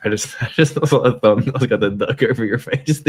I just saw a thumbnail. I got the duck over your face,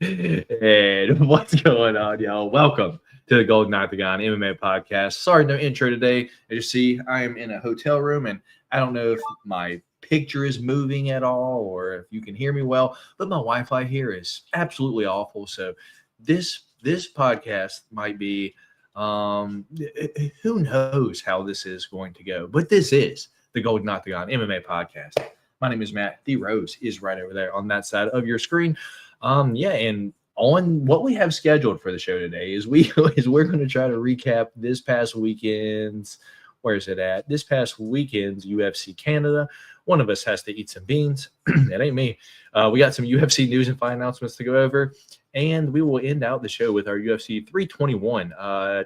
And what's going on, y'all? Welcome to the Golden Octagon MMA Podcast. Sorry, no intro today. As you see, I am in a hotel room, and I don't know if my picture is moving at all or if you can hear me well, but my Wi-Fi here is absolutely awful. So this podcast might be who knows how this is going to go, but this is the Golden Octagon MMA Podcast. My name is Matt. The Rose is right over there on that side of your screen. And on what we have scheduled for the show today is we're going to try to recap this past weekend's UFC Canada. One of us has to eat some beans. That ain't me. We got some UFC news and fight announcements to go over, and we will end out the show with our UFC 321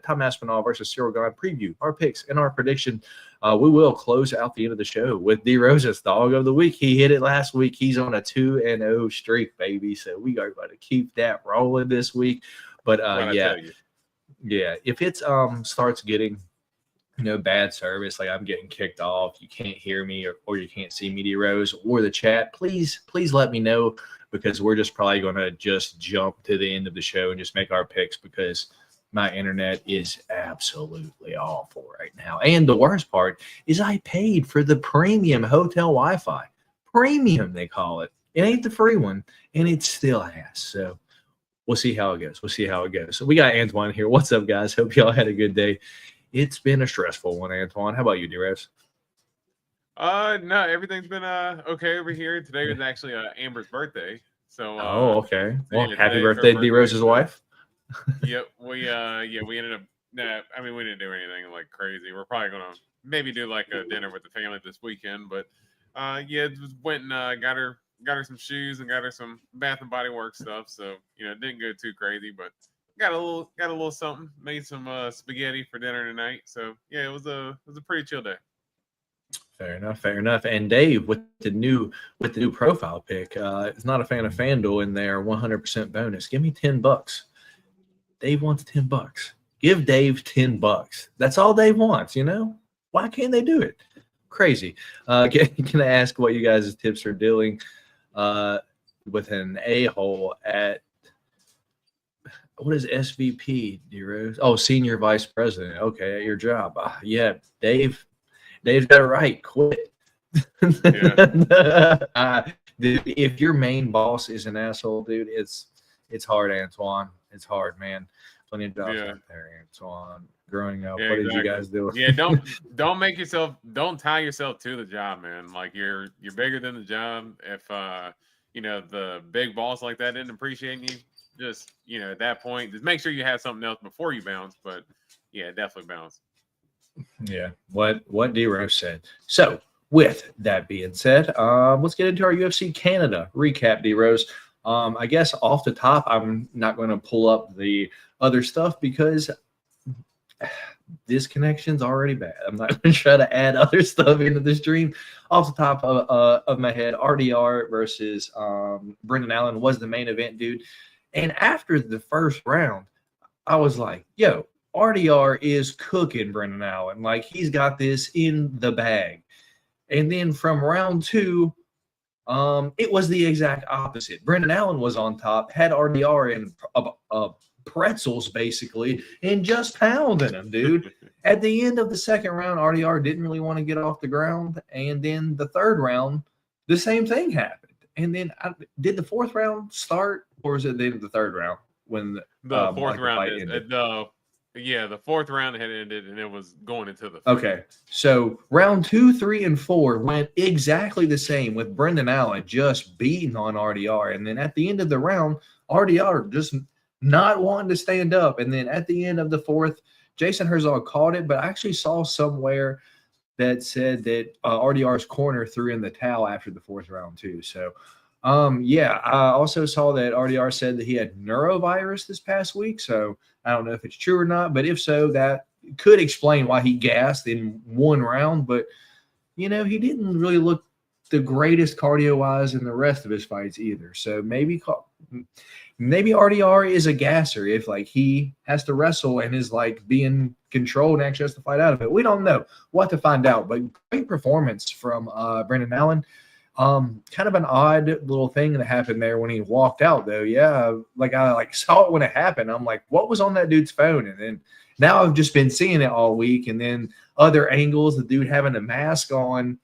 Tom Aspinall versus Gane preview, our picks, and our prediction. We will close out the end of the show with D Rose's dog of the week. He hit it last week. He's on a 2-0 streak, baby. So we are going to keep that rolling this week. But if it starts getting bad service, like I'm getting kicked off, you can't hear me or you can't see me, D Rose, or the chat, please let me know, because we're just probably going to just jump to the end of the show and just make our picks, because my internet is absolutely awful right now. And the worst part is I paid for the premium hotel Wi-Fi. Premium, they call it. It ain't the free one, and it's still ass. So we'll see how it goes. So we got Antoine here. What's up, guys? Hope y'all had a good day. It's been a stressful one, Antoine. How about you, D-Rose? No, everything's been okay over here. Today was actually Amber's birthday. So okay. Well, happy birthday, D-Rose's wife. Yep. We ended up we didn't do anything like crazy. We're probably gonna maybe do like a dinner with the family this weekend, but just went and got her some shoes and got her some Bath and Body Works stuff. So it didn't go too crazy, but got a little something. Made some spaghetti for dinner tonight. So yeah, it was a pretty chill day. Fair enough. And Dave with the new profile pick is not a fan of FanDuel in their 100% bonus. Give me $10. Dave wants $10. Give Dave $10. That's all Dave wants. Why can't they do it? Crazy. Can I ask what you guys' tips are dealing with an a-hole at? What is SVP, D-Rose? Oh, Senior Vice President. Okay, at your job. Yeah, Dave's got it right. Quit. Yeah. Dude, if your main boss is an asshole, dude, it's hard, Antoine. It's hard, man. Plenty of jobs out there, Antoine. Growing up, what did you guys do? Yeah, don't tie yourself to the job, man. Like you're bigger than the job. If the big boss like that didn't appreciate you, just at that point, just make sure you have something else before you bounce. But yeah, definitely bounce. Yeah, what D-Rose said. So with that being said, let's get into our UFC Canada recap, D-Rose. I guess off the top, I'm not going to pull up the other stuff because this connection's already bad. I'm not going to try to add other stuff into the stream. Off the top of my head, RDR versus Brendan Allen was the main event, dude. And after the first round, I was like, yo, RDR is cooking Brendan Allen. Like, he's got this in the bag. And then from round two, it was the exact opposite. Brendan Allen was on top, had RDR in pretzels, basically, and just pounding him, dude. At the end of the second round, RDR didn't really want to get off the ground. And then the third round, the same thing happened. And then did the fourth round start, or was it the end of the third round when the fourth round ended? The fourth round had ended, and it was going into the fifth. Okay, so round 2, 3, and 4 went exactly the same, with Brendan Allen just beating on RDR. And then at the end of the round, RDR just not wanting to stand up. And then at the end of the fourth, Jason Herzog caught it, but I actually saw somewhere that said that RDR's corner threw in the towel after the fourth round too. So, I also saw that RDR said that he had neurovirus this past week. So I don't know if it's true or not, but if so, that could explain why he gassed in one round. But, he didn't really look the greatest cardio-wise in the rest of his fights either. So maybe RDR is a gasser if like he has to wrestle and is like being controlled and actually has to fight out of it. We don't know. We'll have to find out. But great performance from Brendan Allen. Kind of an odd little thing that happened there when he walked out, though. Yeah, like I saw it when it happened. I'm like, what was on that dude's phone? And then now I've just been seeing it all week. And then other angles, the dude having a mask on.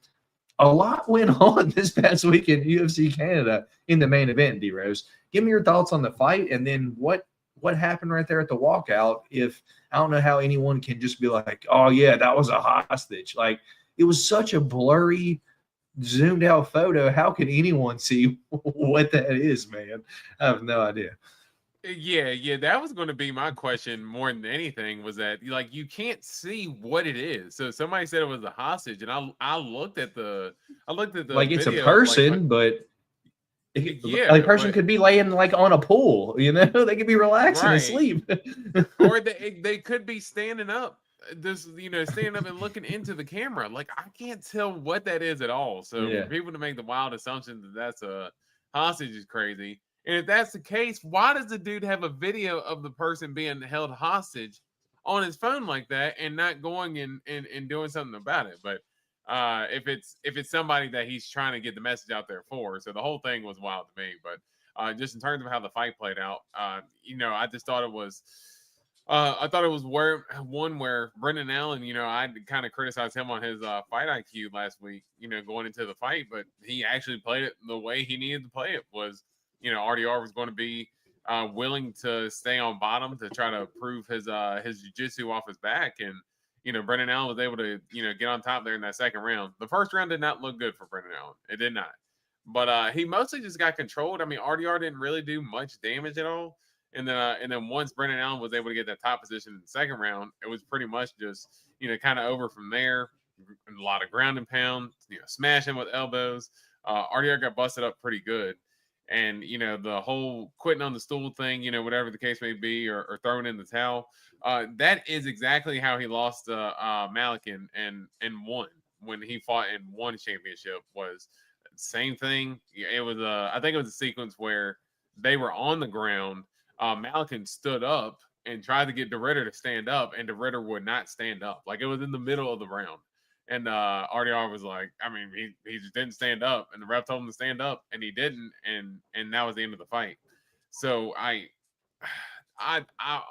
A lot went on this past week in UFC Canada in the main event, D-Rose. Give me your thoughts on the fight, and then what happened right there at the walkout. If I don't know how anyone can just be like, oh yeah, that was a hostage. Like it was such a blurry, zoomed out photo. How can anyone see what that is, man? I have no idea. Yeah, that was going to be my question more than anything, was that like you can't see what it is. So somebody said it was a hostage, and I looked at the like it's video, a person, like, but yeah, a person could be laying like on a pool, you know, they could be relaxing and asleep. Or they could be standing up, standing up and looking into the camera. Like I can't tell what that is at all. So for people to make the wild assumption that that's a hostage is crazy. And if that's the case, why does the dude have a video of the person being held hostage on his phone like that and not going and doing something about it? But if it's somebody that he's trying to get the message out there for, so the whole thing was wild to me. But just in terms of how the fight played out, I just thought it was. I thought it was where Brendan Allen, I kind of criticized him on his fight IQ last week, going into the fight, but he actually played it the way he needed to play it. Was RDR was going to be willing to stay on bottom to try to prove his jiu-jitsu off his back. And, Brendan Allen was able to, get on top there in that second round. The first round did not look good for Brendan Allen. It did not. But he mostly just got controlled. I mean, RDR didn't really do much damage at all. And then once Brendan Allen was able to get that top position in the second round, it was pretty much just, kind of over from there. A lot of ground and pound, smashing with elbows. RDR got busted up pretty good. And, the whole quitting on the stool thing, whatever the case may be, or throwing in the towel, that is exactly how he lost Malik and won when he fought and won championship. Was same thing. It was I think it was a sequence where they were on the ground. Malik stood up and tried to get DeRitter to stand up, and DeRitter would not stand up. Like it was in the middle of the round. And RDR was like, I mean, he just didn't stand up, and the ref told him to stand up, and he didn't, and that was the end of the fight. So I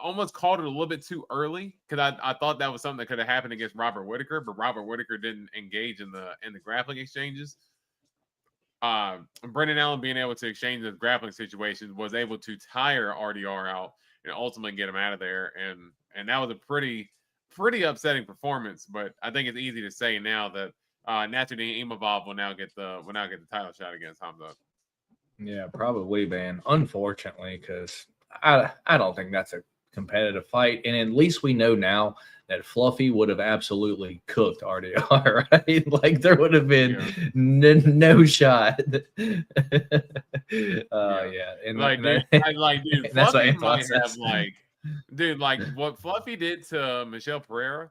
almost called it a little bit too early, because I thought that was something that could have happened against Robert Whitaker, but Robert Whitaker didn't engage in the grappling exchanges. Brendan Allen being able to exchange the grappling situations was able to tire RDR out and ultimately get him out of there, and that was a pretty upsetting performance. But I think it's easy to say now that Nasruddin Imavov will now get the title shot against Hamza. Yeah, probably, man. Unfortunately, because I don't think that's a competitive fight, and at least we know now that Fluffy would have absolutely cooked RDR, right? Like there would have been no shot. And dude, Fluffy might have like what Fluffy did to Michelle Pereira.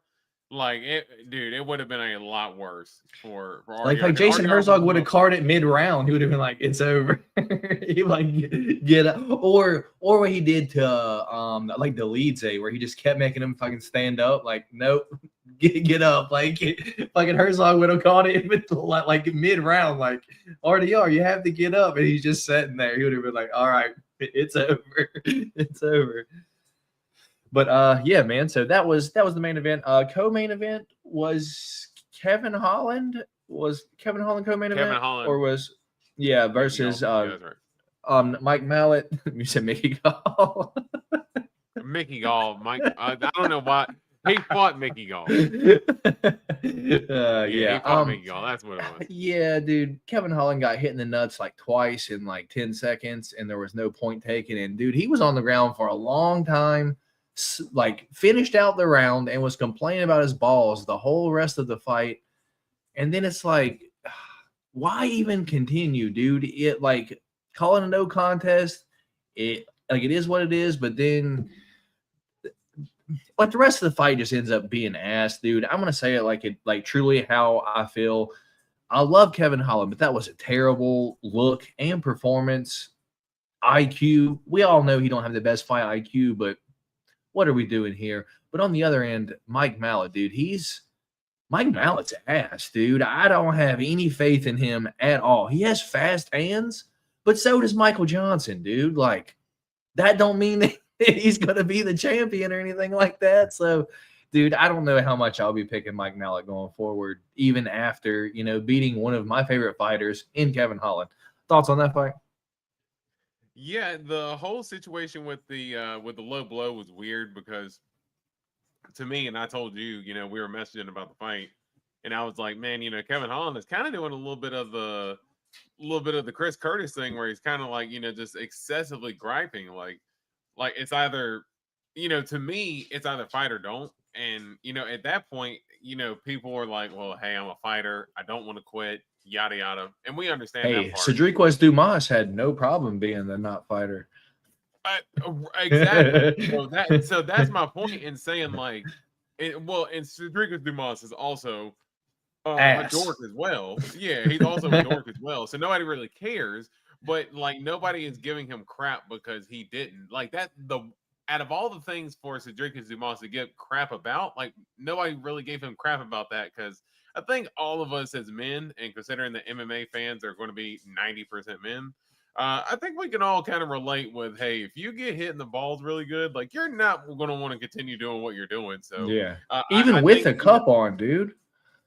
Like it would have been a lot worse for RDR. Like Jason Herzog would have carded it mid-round. He would have been like, "It's over." He like get up, or what he did to like the Leadze, where he just kept making him fucking stand up. Like, nope, get up. Like fucking Herzog would have caught it like mid-round. Like RDR, you have to get up, and he's just sitting there. He would have been like, "All right, it's over, it's over." But yeah, man. So that was the main event. Co-main event was Kevin Holland. Was Kevin Holland co-main event? Kevin Holland. Or was versus that's right. Mike Mallet. You said Mickey Gall. Mickey Gall. Mike. I don't know why he fought Mickey Gall. Yeah. He fought Mickey Gall. That's what it was. Yeah, dude. Kevin Holland got hit in the nuts like twice in like 10 seconds, and there was no point taken. And dude, he was on the ground for a long time. Like finished out the round and was complaining about his balls the whole rest of the fight. And then it's like, why even continue, dude? It like calling a no contest. It is what it is, but then like the rest of the fight just ends up being ass, dude. I'm gonna say it like truly how I feel. I love Kevin Holland, but that was a terrible look and performance. IQ, we all know he don't have the best fight IQ, but what are we doing here? But on the other end, Mike Mallet, dude, Mike Mallett's ass, dude. I don't have any faith in him at all. He has fast hands, but so does Michael Johnson, dude. Like, that don't mean that he's going to be the champion or anything like that. So, dude, I don't know how much I'll be picking Mike Mallet going forward, even after, beating one of my favorite fighters in Kevin Holland. Thoughts on that fight? Yeah, the whole situation with the low blow was weird because to me, and I told you, we were messaging about the fight, and I was like, man, Kevin Holland is kind of doing a little bit of the Chris Curtis thing where he's kind of like, just excessively griping, like it's either, to me, it's either fight or don't. And, at that point, people were like, well, hey, I'm a fighter. I don't want to quit, yada, yada. And we understand that part. Cedric Dumas had no problem being the not fighter. Exactly. So that's my point in saying, like, and Cedric Dumas is also a dork as well. Yeah, he's also a dork as well. So nobody really cares. But, like, nobody is giving him crap because he didn't. Like, out of all the things for Cedric Dumas to give crap about, like, nobody really gave him crap about that because I think all of us as men, and considering the MMA fans are going to be 90% men, I think we can all kind of relate with, hey, if you get hit in the balls really good, like, you're not going to want to continue doing what you're doing. So yeah, even with the cup on, dude.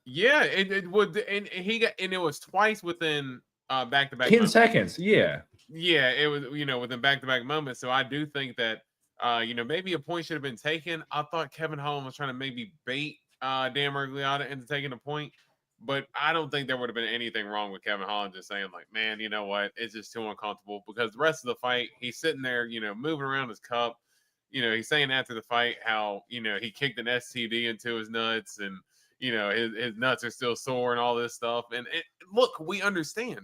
Yeah, it would, and it was twice within back-to-back 10 seconds. Yeah, it was within back-to-back moments. So I do think that maybe a point should have been taken. I thought Kevin Holland was trying to maybe bait Dan Miragliotta into taking a point. But I don't think there would have been anything wrong with Kevin Holland just saying, like, man, you know what? It's just too uncomfortable because the rest of the fight, he's sitting there, moving around his cup. He's saying after the fight how, he kicked an STD into his nuts and, his nuts are still sore and all this stuff. And look, we understand,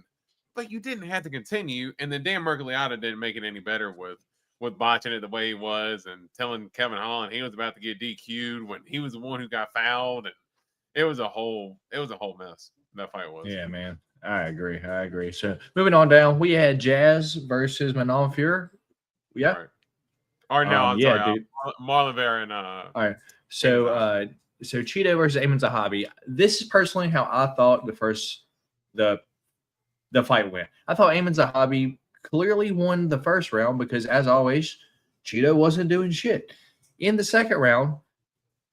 but you didn't have to continue. And then Dan Miragliotta didn't make it any better with botching it the way he was and telling Kevin Holland he was about to get DQ'd when he was the one who got fouled. And it was a whole mess. That fight was. Yeah, man. I agree. So moving on down, we had Jazz versus Manon Fuhr. Yeah. Right. Or no, I'm sorry, dude. Marlon Vera and all right. So so Cheeto versus Amin Zahabi. This is personally how I thought the fight went. I thought Amin Zahabi clearly won the first round because, as always, Cheeto wasn't doing shit. In the second round,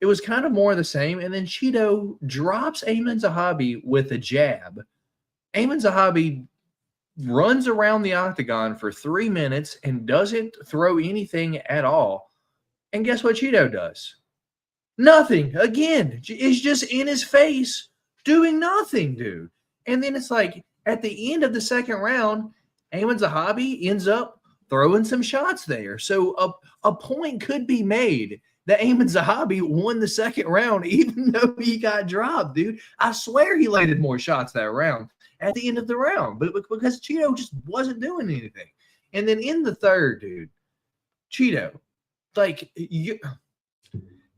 it was kind of more of the same, and then Cheeto drops Amin Zahabi with a jab. Amin Zahabi runs around the octagon for 3 minutes and doesn't throw anything at all. And guess what Cheeto does? Nothing. Again, it's just in his face doing nothing, dude. And then it's like at the end of the second round, Amin Zahabi ends up throwing some shots there. So a point could be made that Amin Zahabi won the second round, even though he got dropped, dude. I swear he landed more shots that round at the end of the round, but because Cheeto just wasn't doing anything. And then in the third, dude, Cheeto, like,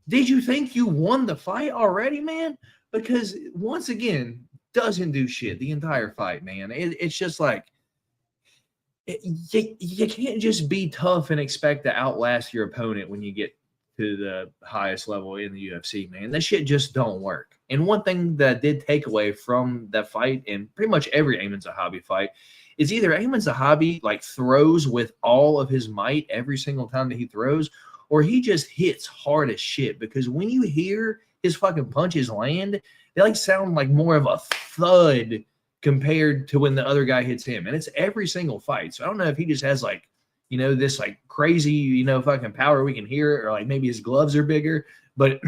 did you think you won the fight already, man? Because once again, doesn't do shit the entire fight, man. It's just like, you can't just be tough and expect to outlast your opponent when you get to the highest level in the UFC, man. That shit just don't work. And one thing that I did take away from that fight, and pretty much every Amin Zahabi fight, is either Amin Zahabi like throws with all of his might every single time that he throws, or he just hits hard as shit. Because when you hear his fucking punches land, they like sound like more of a thud compared to when the other guy hits him. And it's every single fight. So I don't know if he just has like, this like crazy, fucking power we can hear it, or like maybe his gloves are bigger. But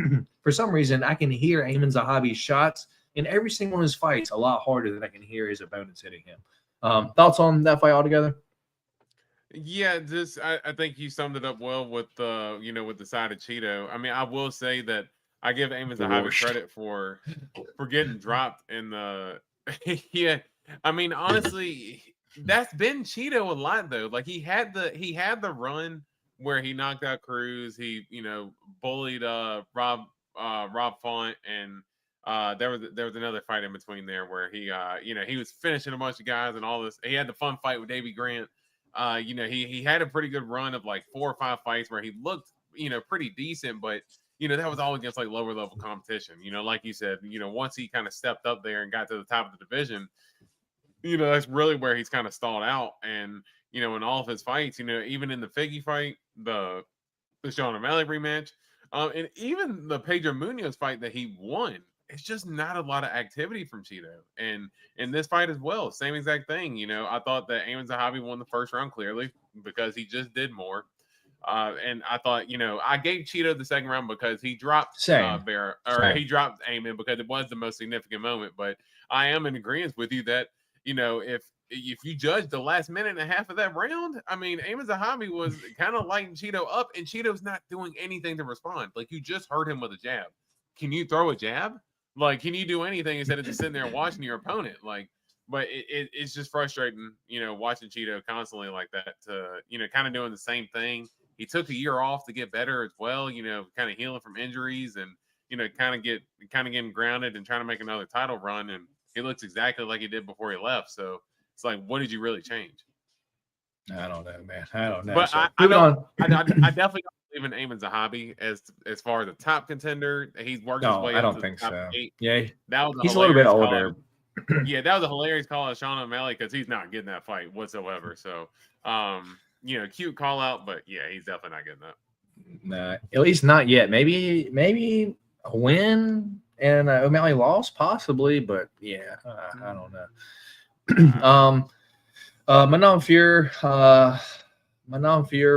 for some reason, I can hear Amin Zahabi's shots in every single one of his fights a lot harder than I can hear his opponents hitting him. Thoughts on that fight altogether? Yeah, I think you summed it up well with with the side of Cheeto. I mean, I will say that I give Amin Zahabi credit for getting dropped in the yeah. I mean, honestly, that's been Cheeto a lot though. Like he had the run where he knocked out Cruz. He bullied Rob Font, and there was another fight in between there where he he was finishing a bunch of guys and all this. He had the fun fight with Davey Grant. He had a pretty good run of like 4 or 5 fights where he looked pretty decent, but that was all against like lower level competition. Like you said, once he kind of stepped up there and got to the top of the division, that's really where he's kind of stalled out. And in all of his fights, even in the Figgy fight, the Sean O'Malley rematch, and even the Pedro Munoz fight that he won, it's just not a lot of activity from Cheeto. And in this fight as well, same exact thing. I thought that Amin Zahabi won the first round clearly because he just did more. And I thought, I gave Cheeto the second round because he dropped he dropped Amin because it was the most significant moment. But I am in agreement with you that, if you judge the last minute and a half of that round, I mean, Amin Zahabi was kind of lighting Cheeto up, and Cheeto's not doing anything to respond. Like, you just hurt him with a jab. Can you throw a jab? Like, can you do anything instead of just sitting there watching your opponent? Like, but it's just frustrating, watching Cheeto constantly like that to, kind of doing the same thing. He took a year off to get better as well, kind of healing from injuries and, kind of getting grounded and trying to make another title run. And he looks exactly like he did before he left. So it's like, what did you really change? I don't know, man. I don't know. But so, I definitely don't believe in Amin Zahabi as far as the top contender. He's worked his way up. I don't think so. 8. Yeah, that was he's a little bit older. Yeah, that was a hilarious call of Sean O'Malley because he's not getting that fight whatsoever. So, cute call out, but yeah, he's definitely not getting that. Nah, at least not yet. Maybe a win and O'Malley loss, possibly, but yeah, I don't know. Manon Fear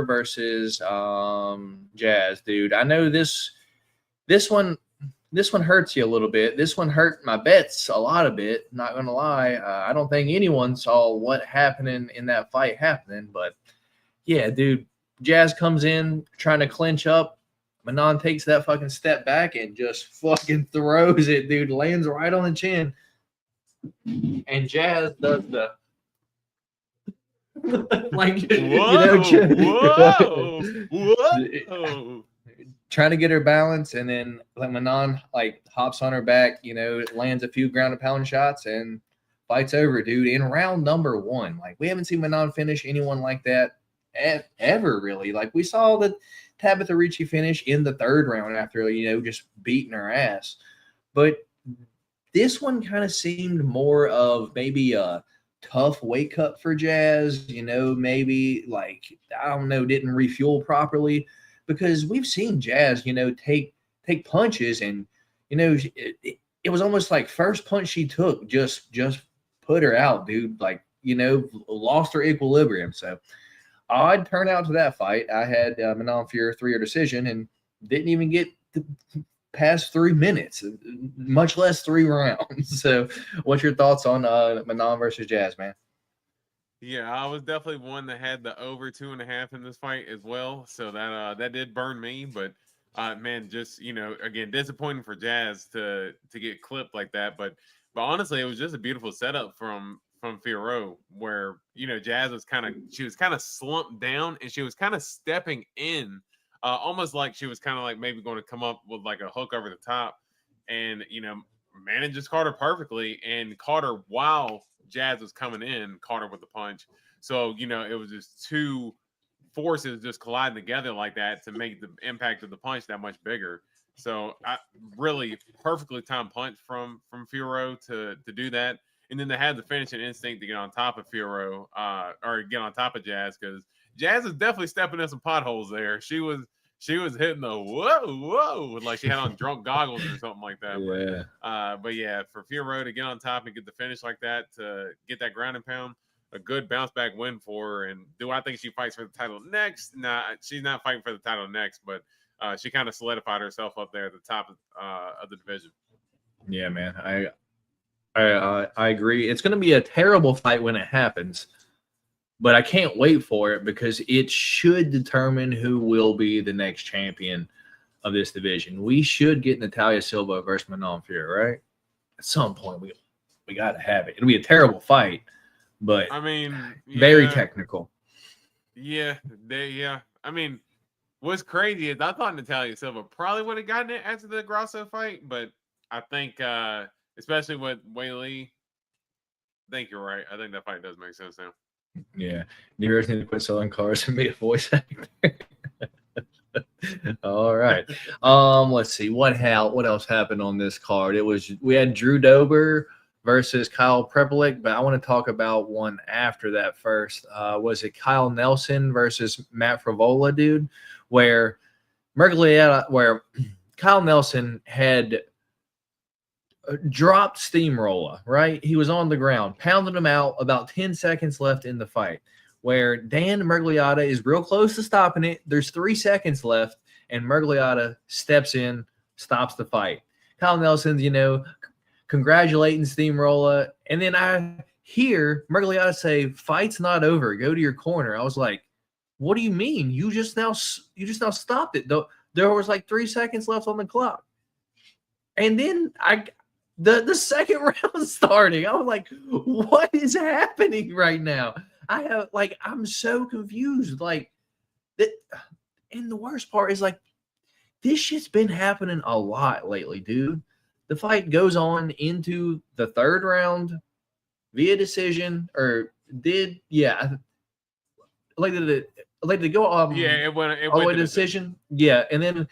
versus Jazz, dude. I know this one hurts you a little bit. This one hurt my bets a lot of it. Not gonna lie. I don't think anyone saw what happened in that fight happening, but yeah, dude. Jazz comes in trying to clinch up. Manon takes that fucking step back and just fucking throws it, dude. Lands right on the chin. And Jazz does the like, whoa. Trying to get her balance, and then like Manon like hops on her back, lands a few ground and pound shots and fights over, dude. In round number 1, like we haven't seen Manon finish anyone like that ever, really. Like we saw the Tabitha Ricci finish in the 3rd round after just beating her ass, but this one kind of seemed more of maybe a tough weight cut for Jazz, maybe like, I don't know, didn't refuel properly, because we've seen Jazz, take punches and, it was almost like first punch she took just put her out, dude. Like, lost her equilibrium. So odd turnout to that fight. I had Manon Fear 3-year decision and didn't even get past 3 minutes, much less 3 rounds. So what's your thoughts on Manon versus Jazz, man? Yeah, I was definitely one that had the over 2.5 in this fight as well. So that did burn me, but man, just again, disappointing for Jazz to get clipped like that. But honestly, it was just a beautiful setup from Firo, where Jazz was kind of slumped down and she was kind of stepping in. Almost like she was kind of like maybe going to come up with like a hook over the top, and manages Carter perfectly and caught her while Jazz was coming in, caught her with the punch. So it was just 2 forces just colliding together like that to make the impact of the punch that much bigger. So I really perfectly timed punch from Firo to do that, and then they had the finishing instinct to get on top of Firo or get on top of Jazz, because Jazz is definitely stepping in some potholes there. She was hitting the whoa, like she had on drunk goggles or something like that. Yeah. But yeah, for Firo to get on top and get the finish like that, to get that ground and pound, a good bounce back win for her. And do I think she fights for the title next? Nah, she's not fighting for the title next, but she kind of solidified herself up there at the top of the division. Yeah, man. I agree. It's going to be a terrible fight when it happens, but I can't wait for it because it should determine who will be the next champion of this division. We should get Natalia Silva versus Manon Fear, right? At some point, we got to have it. It'll be a terrible fight, but I mean, very technical. Yeah, I mean, what's crazy is I thought Natalia Silva probably would have gotten it after the Grasso fight, but I think, especially with wel'll, I think you're right. I think that fight does make sense now. Yeah. You guys need to quit selling cars and be a voice actor. All right. Let's see what else happened on this card. We had Drew Dober versus Kyle Prepelic, but I want to talk about one after that first. Was it Kyle Nelson versus Matt Frivola, dude? Where Kyle Nelson had dropped Steamroller, right? He was on the ground, pounded him out, about 10 seconds left in the fight, where Dan Mergliotta is real close to stopping it. There's 3 seconds left, and Mergliotta steps in, stops the fight. Kyle Nelson's, congratulating Steamroller, and then I hear Mergliotta say, "Fight's not over. Go to your corner." I was like, "What do you mean? You just now stopped it. Though there was like 3 seconds left on the clock." And then the second round starting. I was like, "What is happening right now?" I'm so confused. Like that, and the worst part is like this shit's been happening a lot lately, dude. The fight goes on into the third round via decision, or did did it go It went all the way to decision? Yeah, and then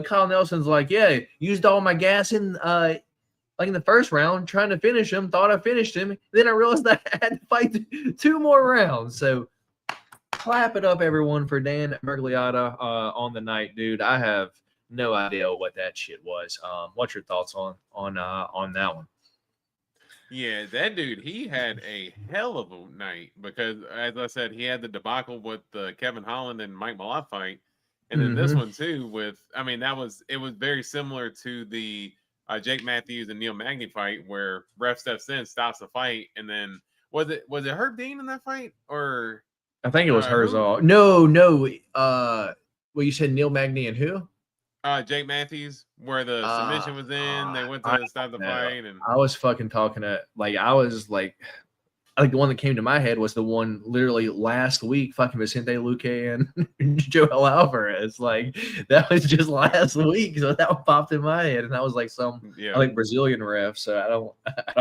Kyle Nelson's like, "Yeah, used all my gas in in the first round, trying to finish him. Thought I finished him. Then I realized I had to fight 2 more rounds." So clap it up, everyone, for Dan Mergliotta on the night, dude. I have no idea what that shit was. What's your thoughts on that one? Yeah, that dude, he had a hell of a night because, as I said, he had the debacle with the Kevin Holland and Mike Malott fight, and then this one too. It was very similar to the Jake Matthews and Neil Magny fight where ref steps in, stops the fight, and then was it Herb Dean in that fight, or I think it was Herzog. No. Well, you said Neil Magny and who? Jake Matthews, where the submission was in. They went to stop the fight, and I was fucking talking to I think the one that came to my head was the one literally last week, fucking Vicente Luque and Joel Alvarez. Like that was just last week, so that one popped in my head, and that was like Brazilian ref. So I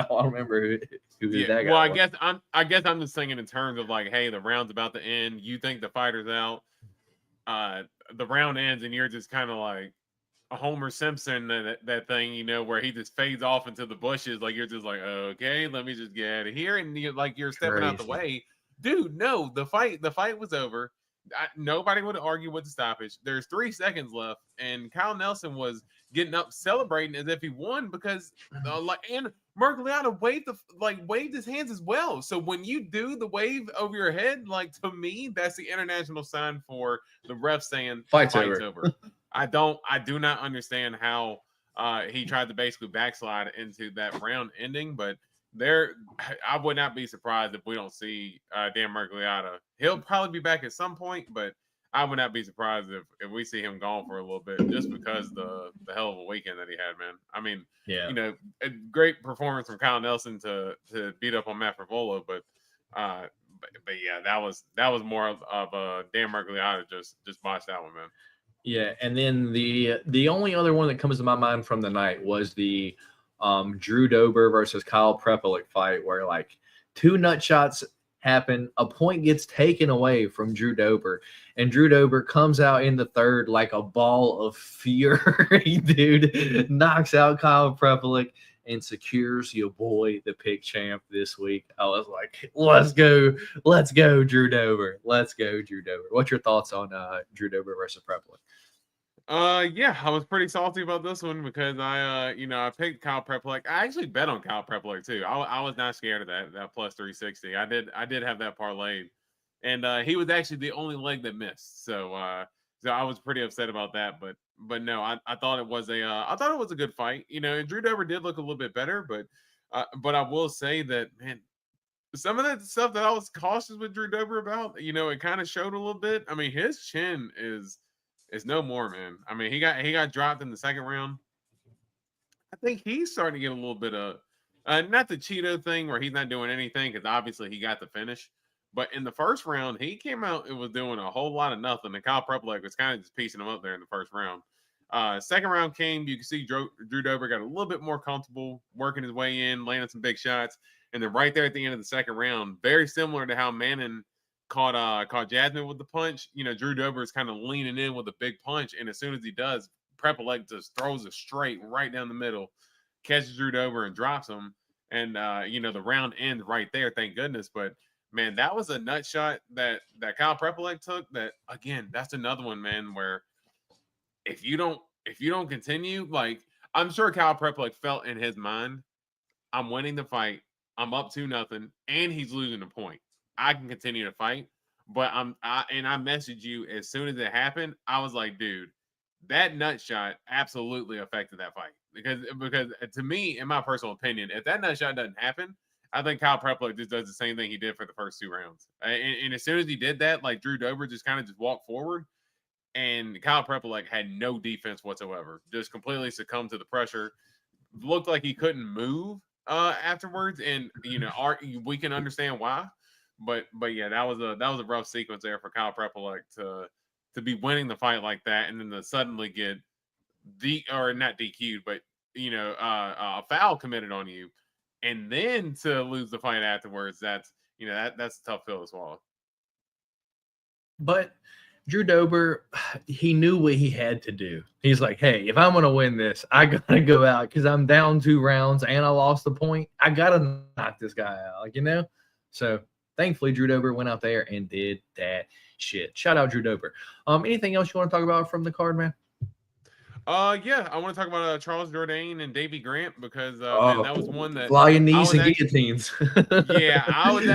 don't remember who that guy. Well, I guess I'm just thinking in terms of like, hey, the round's about to end. You think the fighter's out. The round ends, and you're just kind of like a Homer Simpson, that thing, where he just fades off into the bushes. Like you're just like, okay, let me just get out of here, and you're stepping out the way, dude. No, the fight was over. Nobody would argue with the stoppage. There's 3 seconds left, and Kyle Nelson was getting up, celebrating as if he won because, and Mergliotta waved his hands as well. So when you do the wave over your head, like to me, that's the international sign for the ref saying fight's over. I do not understand how he tried to basically backslide into that round ending, but I would not be surprised if we don't see Dan Mergliotta. He'll probably be back at some point, but I would not be surprised if we see him gone for a little bit, just because the hell of a weekend that he had, man. I mean, a great performance from Kyle Nelson to beat up on Matt Frivola, but yeah, that was more of a Dan Mergliotta just botched that one, man. Yeah, and then the only other one that comes to my mind from the night was the Drew Dober versus Kyle Prepelic fight, where like 2 nut shots happen, a point gets taken away from Drew Dober, and Drew Dober comes out in the third like a ball of fury, dude, knocks out Kyle Prepelic and secures your boy the pick champ this week. I was like, let's go, Drew Dober. Let's go, Drew Dober. What's your thoughts on Drew Dober versus Prepelic? Yeah, I was pretty salty about this one because I picked Kyle Prepelic. I actually bet on Kyle Prepelic too. I was not scared of that plus 360. I did have that parlayed, and he was actually the only leg that missed. So I was pretty upset about that. But no, I thought it was a good fight. And Drew Dober did look a little bit better, but I will say that, man, some of that stuff that I was cautious with Drew Dober about, it kind of showed a little bit. I mean, his chin is no more, man. I mean, he got dropped in the second round. I think he's starting to get a little bit of not the Cheeto thing where he's not doing anything, because obviously he got the finish. But in the first round, he came out and was doing a whole lot of nothing. And Kyle Prepelic was kind of just piecing him up there in the first round. Second round came. You can see Drew Dober got a little bit more comfortable working his way in, landing some big shots. And then right there at the end of the second round, very similar to how Manning caught Jasmine with the punch. Drew Dober is kind of leaning in with a big punch. And as soon as he does, Prepolek just throws a straight right down the middle, catches Drew Dober and drops him. And, the round ends right there, thank goodness. But, man, that was a nut shot that Kyle Prepolek took. That, again, that's another one, man, where if you don't continue, like, I'm sure Kyle Prepolek felt in his mind, I'm winning the fight, I'm up 2-0, and he's losing a point. I can continue to fight, but I messaged you as soon as it happened. I was like, dude, that nut shot absolutely affected that fight because to me, in my personal opinion, if that nut shot doesn't happen, I think Kyle Prepolek just does the same thing he did for the first 2 rounds. And as soon as he did that, like Drew Dober just kind of just walked forward. And Kyle Prepolek had no defense whatsoever. Just completely succumbed to the pressure. Looked like he couldn't move afterwards, and we can understand why. But yeah, that was a rough sequence there for Kyle Prepolek to be winning the fight like that, and then to suddenly get not DQ'd, but a foul committed on you, and then to lose the fight afterwards. That's a tough pill to swallow. But Drew Dober, he knew what he had to do. He's like, hey, if I'm going to win this, I got to go out because I'm down 2 rounds and I lost the point. I got to knock this guy out, So thankfully, Drew Dober went out there and did that shit. Shout out Drew Dober. Anything else you want to talk about from the card, man? Yeah, I want to talk about Charles Jourdain and Davey Grant because man, that was one that flying knees and guillotines. Yeah, I was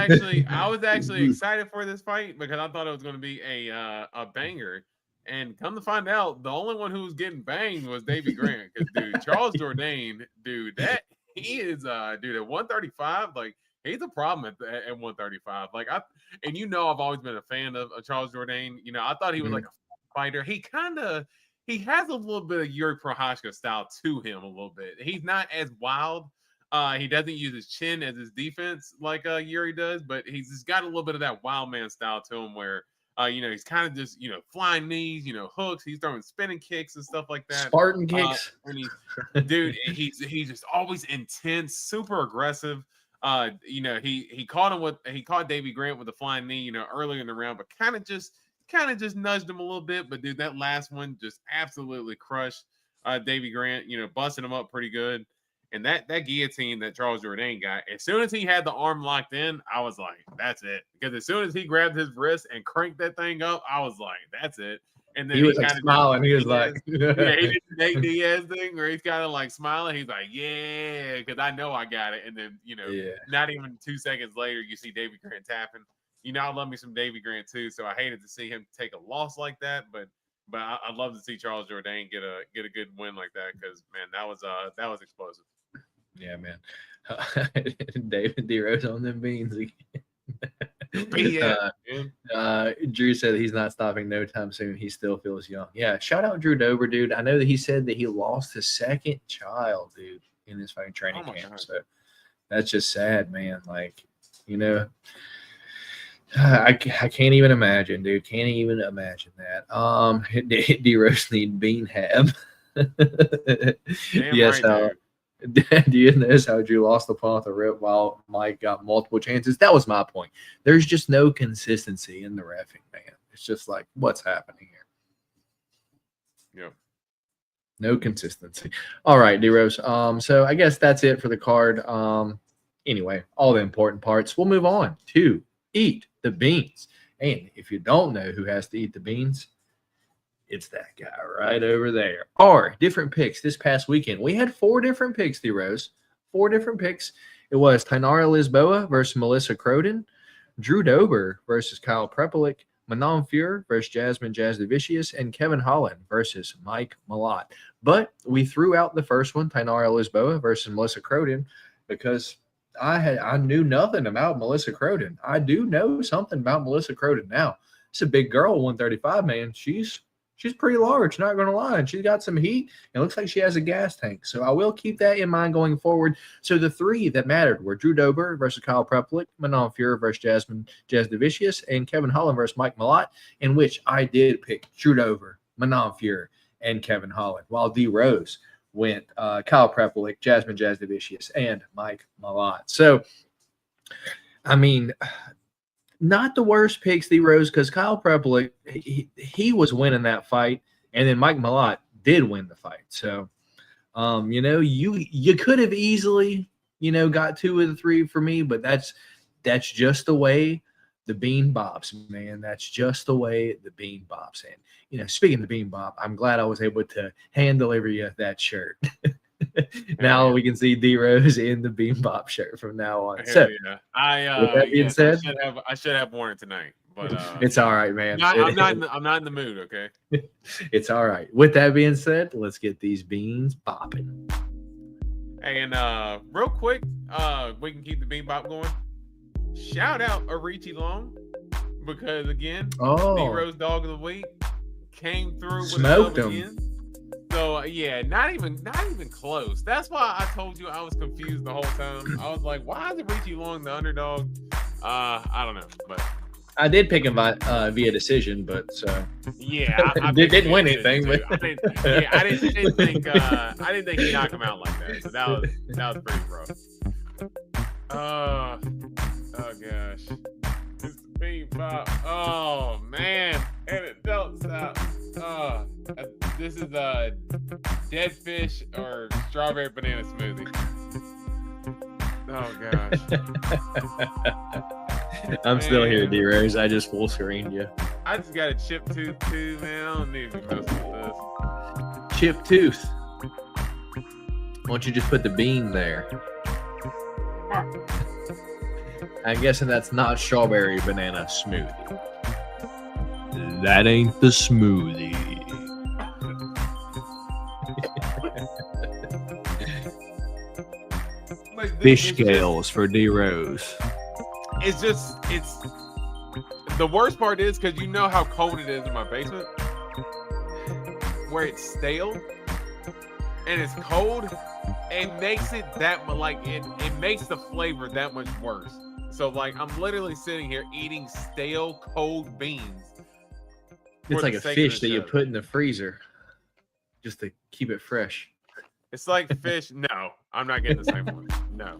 actually excited for this fight because I thought it was going to be a banger. And come to find out, the only one who was getting banged was Davey Grant. Because dude, Charles Jourdain, dude, that he is dude at 135, like he's a problem at 135. Like I've always been a fan of Charles Jourdain. I thought he was like a fighter. He has a little bit of Yuri Prochazka style to him a little bit. He's not as wild. He doesn't use his chin as his defense like Yuri does, but he's just got a little bit of that wild man style to him where, he's kind of just, flying knees, hooks. He's throwing spinning kicks and stuff like that. Spartan kicks. And he's just always intense, super aggressive. He caught Davey Grant with a flying knee, earlier in the round, but kind of just nudged him a little bit. But dude, that last one just absolutely crushed Davey Grant, busting him up pretty good. And that guillotine that Charles Jourdain got, as soon as he had the arm locked in, I was like, that's it. Because as soon as he grabbed his wrist and cranked that thing up, I was like, that's it. And then he was like smiling. He was like, yeah, he did the Nate Diaz thing where he's kind of like smiling. He's like, yeah, because I know I got it. And then, not even 2 seconds later, you see Davey Grant tapping. I love me some Davey Grant too, so I hated to see him take a loss like that. But I'd love to see Charles Jourdain get a good win like that because man, that was explosive. Yeah, man. David D Rose on them beans again. Drew said he's not stopping no time soon. He still feels young. Yeah, shout out Drew Dober, dude. I know that he said that he lost his second child, dude, in his fucking training camp. God. So that's just sad, man. Like, I can't even imagine, dude. Can't even imagine that. D Rose need bean hab. Yes, right, do you notice how Drew lost the punt off the rip while Mike got multiple chances? That was my point. There's just no consistency in the reffing, man. It's just like, what's happening here? Yeah. No consistency. All right, D-Rose. So I guess that's it for the card. Anyway, all the important parts. We'll move on to eat the beans. And if you don't know who has to eat the beans, it's that guy right over there. Our different picks this past weekend. We had 4 different picks, D-Rose. 4 different picks. It was Tainara Lisboa versus Melissa Croden, Drew Dober versus Kyle Prepolek, Manon Fuhrer versus Jasmine Jasdavicius, and Kevin Holland versus Mike Malott. But we threw out the first one, Tainara Lisboa versus Melissa Croden, because I knew nothing about Melissa Croden. I do know something about Melissa Croden now. It's a big girl, 135, man. She's pretty large, not going to lie. And she's got some heat. It looks like she has a gas tank. So I will keep that in mind going forward. So the 3 that mattered were Drew Dober versus Kyle Prepolek, Manon Fuhrer versus Jasmine Jasdavicius, and Kevin Holland versus Mike Malott, in which I did pick Drew Dober, Manon Fuhrer, and Kevin Holland, while D Rose went Kyle Prepelic, Jasmine Jasdavicius, and Mike Malott. So, I mean, not the worst picks, D Rose, because Kyle Prepelic, he was winning that fight, and then Mike Malott did win the fight. So, you could have easily, got 2 of the 3 for me, but that's just the way the bean bobs, man. That's just the way the bean bobs. And, speaking of the bean bob, I'm glad I was able to hand deliver you that shirt. Now we can see D Rose in the bean bob shirt from now on. So, with that being said, I should have worn it tonight, but it's all right, man. I'm not in the mood. Okay, it's all right. With that being said, let's get these beans popping. And real quick, we can keep the bean bop going. Shout out Arichi Long, because again, D Rose Dog of the Week came through with smoked him. Again. So yeah, not even close. That's why I told you I was confused the whole time. I was like, why is Arichi Long the underdog? I don't know, but I did pick him via decision, but so yeah, I didn't win anything. But I didn't think he knocked him out like that. So that was pretty rough. Oh gosh, it's the bean bop. Oh man, and it don't stop. This is a dead fish or strawberry banana smoothie. Oh gosh. I'm still here, D Rose. I just full screened you. I just got a chip tooth too, man. I don't need to be messing with this. Chip tooth. Why don't you just put the bean there? I'm guessing that's not strawberry banana smoothie. That ain't the smoothie. Fish scales for D Rose. It's the worst part is because you know how cold it is in my basement, where it's stale and it's cold. It makes it that it makes the flavor that much worse. So I'm literally sitting here eating stale cold beans. It's like a fish that you put in the freezer just to keep it fresh. It's like fish. No, I'm not getting the same one. No.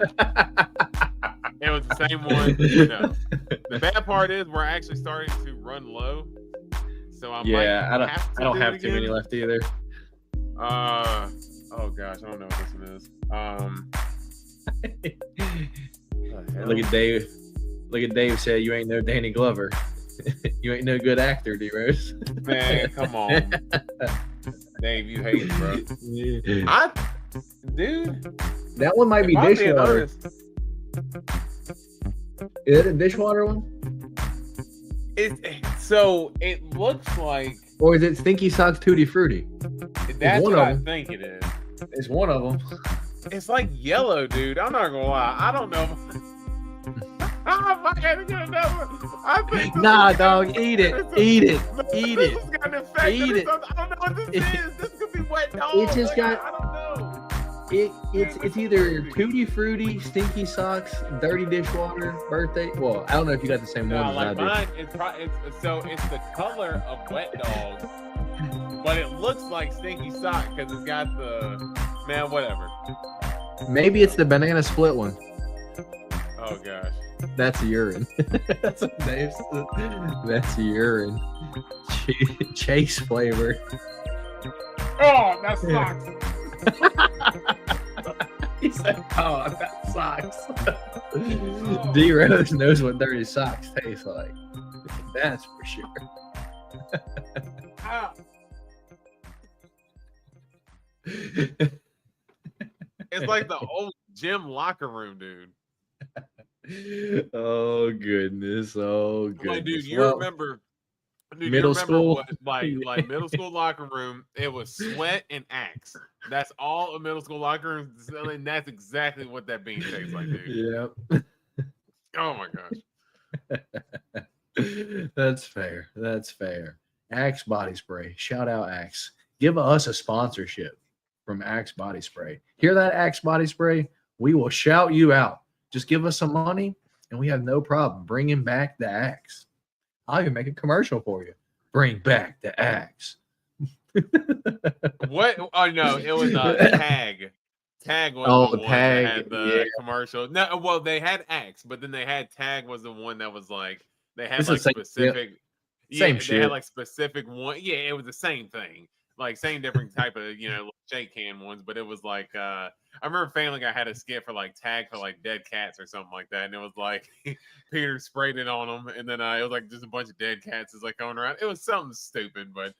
It was the same one. No. The bad part is we're actually starting to run low. So I don't have too many left either. Oh gosh, I don't know what this one is. Look at Dave. Look at Dave said you ain't no Danny Glover. You ain't no good actor, D Rose. Man, come on. Dave, you hate it, bro. Yeah. Dude. That one might be dishwater. Is it a dishwater one? So it looks like. Or is it Stinky Socks Tutti Frutti? That's what I think it is. It's one of them. It's like yellow, dude. I'm not gonna lie. I don't know. I gotta get another one. Nah, dog. Eat it. Eat it. Eat it. Eat it. I don't know what this is. This could be wet dog. It just got. I don't know. It's either Tutti Frutti, Stinky Socks, Dirty Dishwater, Birthday. Well, I don't know if you got the same one as I do. Mine, it's the color of wet dog, but it looks like Stinky Sock because it's got the whatever. Maybe it's the banana split one. Oh gosh, that's urine. That's what Dave said. That's urine. Chase flavor. Oh, that sucks. He said, "Oh, that sucks." D Rose knows what dirty socks taste like. That's for sure. It's like the old gym locker room, dude. Oh goodness! Oh goodness! Like, dude, you remember? Dude, middle school, what, like middle school locker room, it was sweat and axe. That's all a middle school locker room, and that's exactly what that bean tastes like, dude. Yep. Oh my gosh. That's fair. That's fair. Axe body spray. Shout out Axe. Give us a sponsorship from Axe body spray. Hear that, Axe body spray? We will shout you out. Just give us some money, and we have no problem bringing back the Axe. I'll even make a commercial for you. Bring back the Axe. What? Oh no, it was Tag. Tag was the one that Tag, had the commercial. No, well, they had Axe, but then they had Tag was the one that was like they had It's the like same, yep, specific. same Yeah, they had shit. like specific one. Yeah, it was the same thing, like same different type of shake hand ones, but it was like I remember Family Guy had a skit for like Tag for like dead cats or something like that, and it was like Peter sprayed it on them, and then it was like just a bunch of dead cats is like going around. It was something stupid, but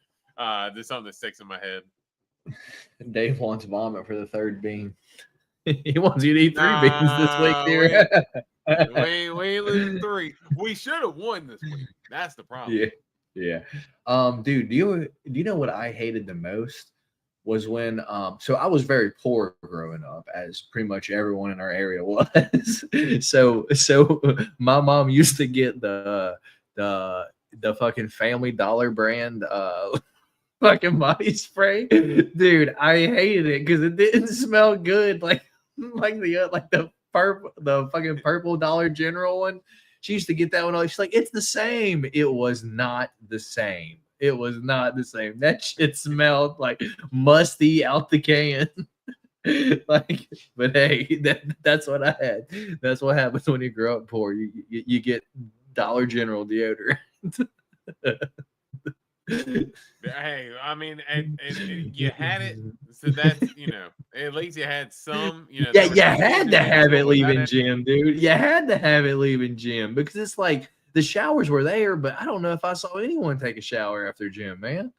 there's something that sticks in my head. Dave wants vomit for the third bean. He wants you to eat 3 beans this week, Nah, dear. we ain't losing 3. We should have won this week. That's the problem. Yeah, yeah. Dude, do you know what I hated the most was when so I was very poor growing up, as pretty much everyone in our area was. so my mom used to get the fucking Family Dollar brand fucking body spray. Dude, I hated it because it didn't smell good like the fucking purple Dollar General one. She used to get that one. She's like, it's the same. It was not the same. It was not the same. That shit smelled like musty out the can. Like, but hey, that's what I had. That's what happens when you grow up poor. You get Dollar General deodorant. Hey, I mean, and you had it, so that's at least you had some. Yeah, you had to have it leaving gym, dude. You had to have it leaving gym because it's like the showers were there, but I don't know if I saw anyone take a shower after gym, man.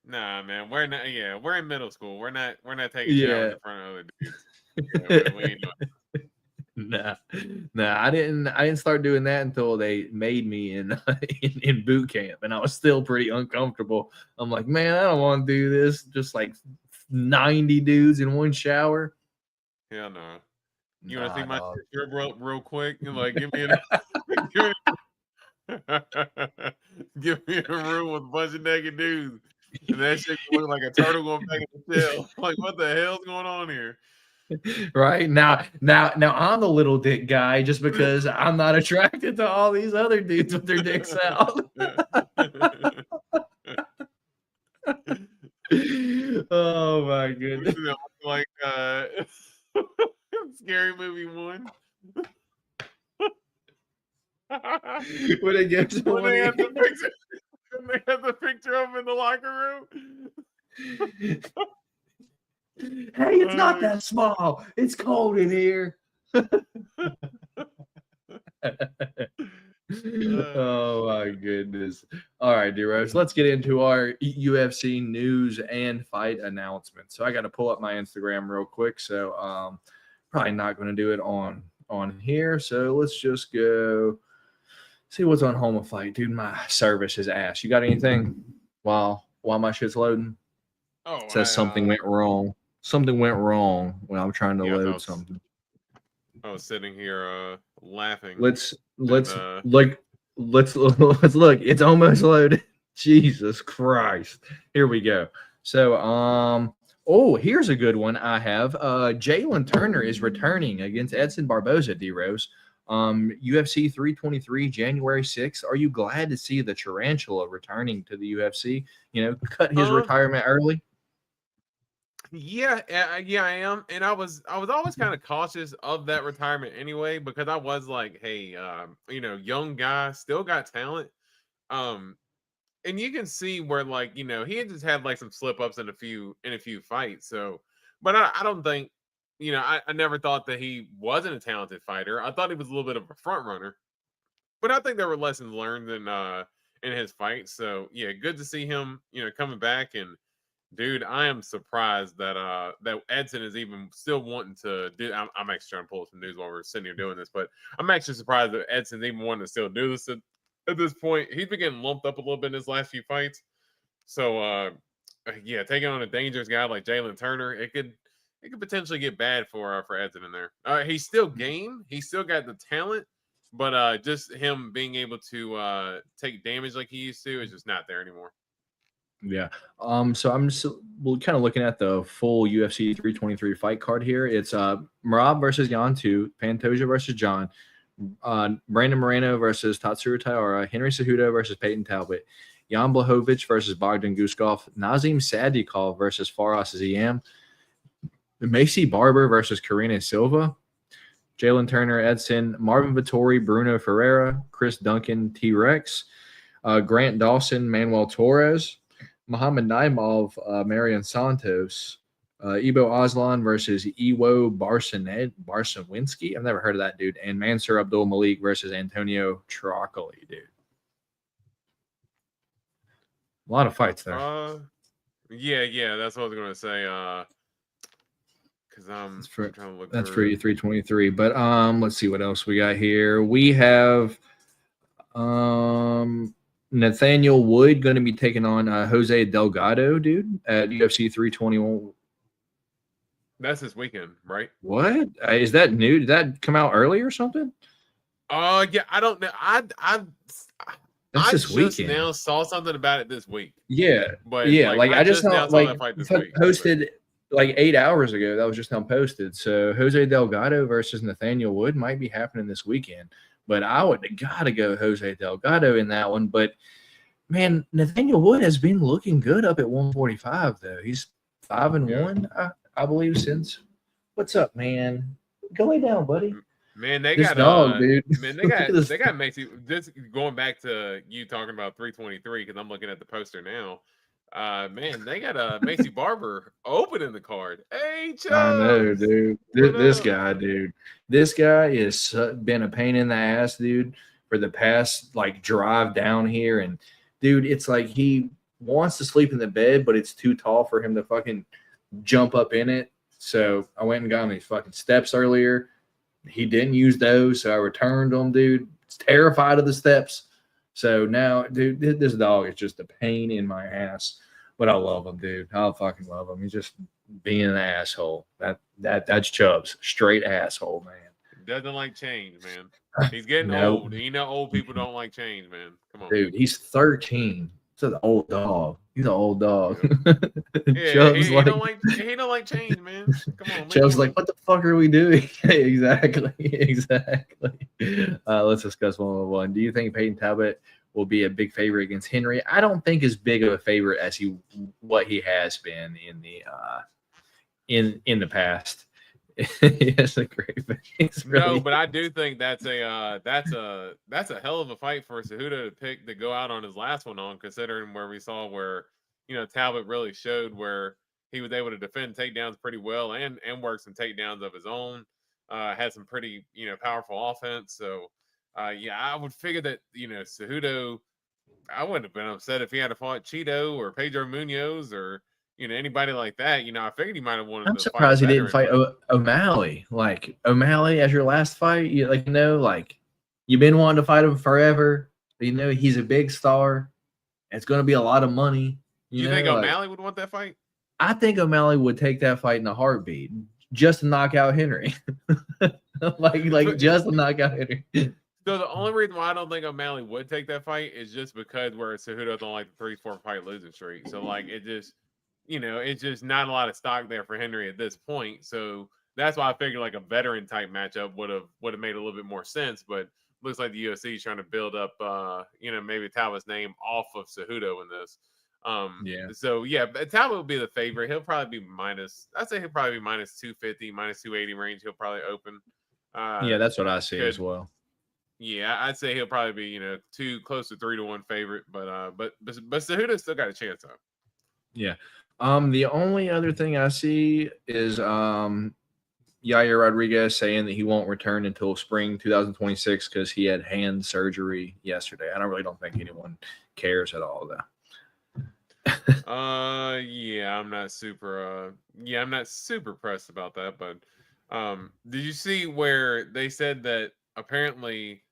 Nah, man, we're not. Yeah, we're in middle school. We're not taking showers in front of other dudes. We ain't doing it. Nah, I didn't start doing that until they made me in boot camp, and I was still pretty uncomfortable. I'm like, man, I don't want to do this. Just like 90 dudes in one shower. Hell no. You want to see my dog. shirt real quick? Like, give me give me a room with a bunch of naked dudes, and that shit look like a turtle going back in the shell. Like, what the hell's going on here? Right now I'm the little dick guy just because I'm not attracted to all these other dudes with their dicks out. Oh my goodness! Like Scary Movie 1. When they give someone When they had the picture of him in the locker room. Hey, it's not that small. It's cold in here. Oh my goodness. All right, D-Rose, let's get into our UFC news and fight announcements. So I got to pull up my Instagram real quick. So probably not going to do it on here. So let's just go see what's on Home of Fight. Dude, my service is ass. You got anything while my shit's loading? Oh, it says something went wrong. Something went wrong when I'm trying to load something. I was sitting here laughing. Let's look. It's almost loaded. Jesus Christ. Here we go. So here's a good one I have. Jalen Turner is returning against Edson Barboza, D-Rose. UFC 323, January 6th. Are you glad to see the Tarantula returning to the UFC? Cut his retirement early? Yeah, I am, and I was always kind of cautious of that retirement anyway, because I was like, hey, young guy, still got talent, and you can see where he had just had like some slip ups in a few fights. So, but I don't think, I never thought that he wasn't a talented fighter. I thought he was a little bit of a front runner, but I think there were lessons learned in his fight. So yeah, good to see him, coming back. And dude, I am surprised that Edson is even still wanting to do. I'm actually trying to pull some news while we're sitting here doing this, but I'm actually surprised that Edson's even wanting to still do this at this point. He's been getting lumped up a little bit in his last few fights. So yeah, taking on a dangerous guy like Jalen Turner, it could potentially get bad for Edson in there. He's still game. He's still got the talent, but just him being able to take damage like he used to is just not there anymore. Yeah. So we're kind of looking at the full UFC 323 fight card here. It's Merab versus Jan 2, Pantoja versus John, Brandon Moreno versus Tatsuro Taira, Henry Cejudo versus Peyton Talbot, Jan Blachowicz versus Bogdan Guskov, Nazim Sadikov versus Faras Ziam, Macy Barber versus Karina Silva, Jalen Turner Edson, Marvin Vittori, Bruno Ferreira, Chris Duncan, T-Rex, Grant Dawson, Manuel Torres, Muhammad Naimov, Marion Santos, Ibo Aslan versus Iwo Barsawinski. I've never heard of that dude. And Mansur Abdul Malik versus Antonio Trocoli, dude. A lot of fights there. Yeah, that's what I was gonna say. Because trying to look. That's for 323. But let's see what else we got here. We have Nathaniel Wood going to be taking on Jose Delgado, dude, at UFC 321. That's this weekend, right? What is that new? Did that come out early or something? Yeah, I don't know. That's this just weekend. now saw something about it this week. Yeah, but yeah, like I just now saw that fight this week, posted like 8 hours ago. That was just now posted. So Jose Delgado versus Nathaniel Wood might be happening this weekend. But I would gotta go Jose Delgado in that one. But man, Nathaniel Wood has been looking good up at 145 though. He's 5-1, I believe, since. What's up, man? Go lay down, buddy. Man, they this got dog, dude. Man, they got Macy. Just going back to you talking about 323 because I'm looking at the poster now. Man, they got Macy Barber opening the card. Hey, Chubbs. I know, dude. This guy, dude. This guy has been a pain in the ass, dude, for the past like drive down here. And dude, it's like he wants to sleep in the bed, but it's too tall for him to fucking jump up in it. So I went and got him these fucking steps earlier. He didn't use those, so I returned them, dude. He's terrified of the steps. So now, dude, this dog is just a pain in my ass. But I love him, dude. I fucking love him. He's just being an asshole. That's Chubbs. Straight asshole, man. Doesn't like change, man. He's getting old. You know old people don't like change, man. Come on. Dude, he's 13. He's an old dog. He's an old dog. Yeah, Chubbs he don't like change, man. Come on. Chubbs like, what the fuck are we doing? Exactly. Let's discuss one. Do you think Peyton Talbot will be a big favorite against Henry? I don't think as big of a favorite as what he has been in the past. It's a great face. Really. No, but I do think that's a hell of a fight for Cejudo to pick to go out on his last one on, considering where we saw where Talbot really showed where he was able to defend takedowns pretty well and work some takedowns of his own. Had some pretty powerful offense. So I would figure that Cejudo, I wouldn't have been upset if he had to fight Cheeto or Pedro Munoz or anybody like that. I figured he might have wanted. I'm surprised he didn't fight O'Malley. Like O'Malley as your last fight, you've been wanting to fight him forever. He's a big star. It's going to be a lot of money. You think O'Malley would want that fight? I think O'Malley would take that fight in a heartbeat, just to knock out Henry. Just to knock out Henry. So the only reason why I don't think O'Malley would take that fight is just because where Cejudo don't like the 3-4 fight losing streak. So it just. It's just not a lot of stock there for Henry at this point. So that's why I figured like a veteran type matchup would have made a little bit more sense. But looks like the UFC is trying to build up, maybe Talbot's name off of Cejudo in this. So Talbot will be the favorite. He'll probably be I'd say he'll probably be minus 250, minus 280 range. He'll probably open. That's what I see as well. Yeah, I'd say he'll probably be too close to 3-1 favorite. But Cejudo still got a chance though. Yeah. The only other thing I see is Yair Rodriguez saying that he won't return until spring 2026 because he had hand surgery yesterday. I really don't think anyone cares at all though. I'm not super pressed about that, but did you see where they said that apparently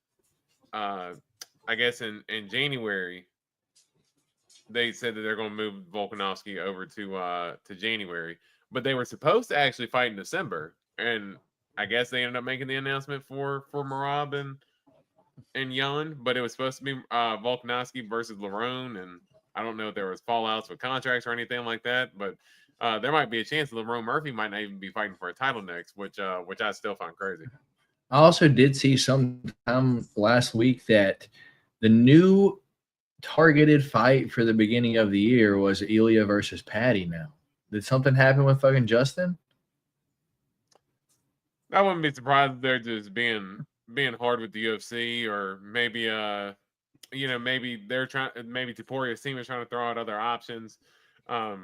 I guess in January they said that they're going to move Volkanovski over to January, but they were supposed to actually fight in December, and I guess they ended up making the announcement for Merab and Jan, but it was supposed to be Volkanovski versus Lerone, and I don't know if there was fallouts with contracts or anything like that, but there might be a chance Lerone Murphy might not even be fighting for a title next, which I still find crazy. I also did see sometime last week that the new targeted fight for the beginning of the year was Ilya versus Patty now. Did something happen with fucking Justin? I wouldn't be surprised if they're just being hard with the UFC, or maybe maybe they're trying, maybe Taporia's team is trying to throw out other options. I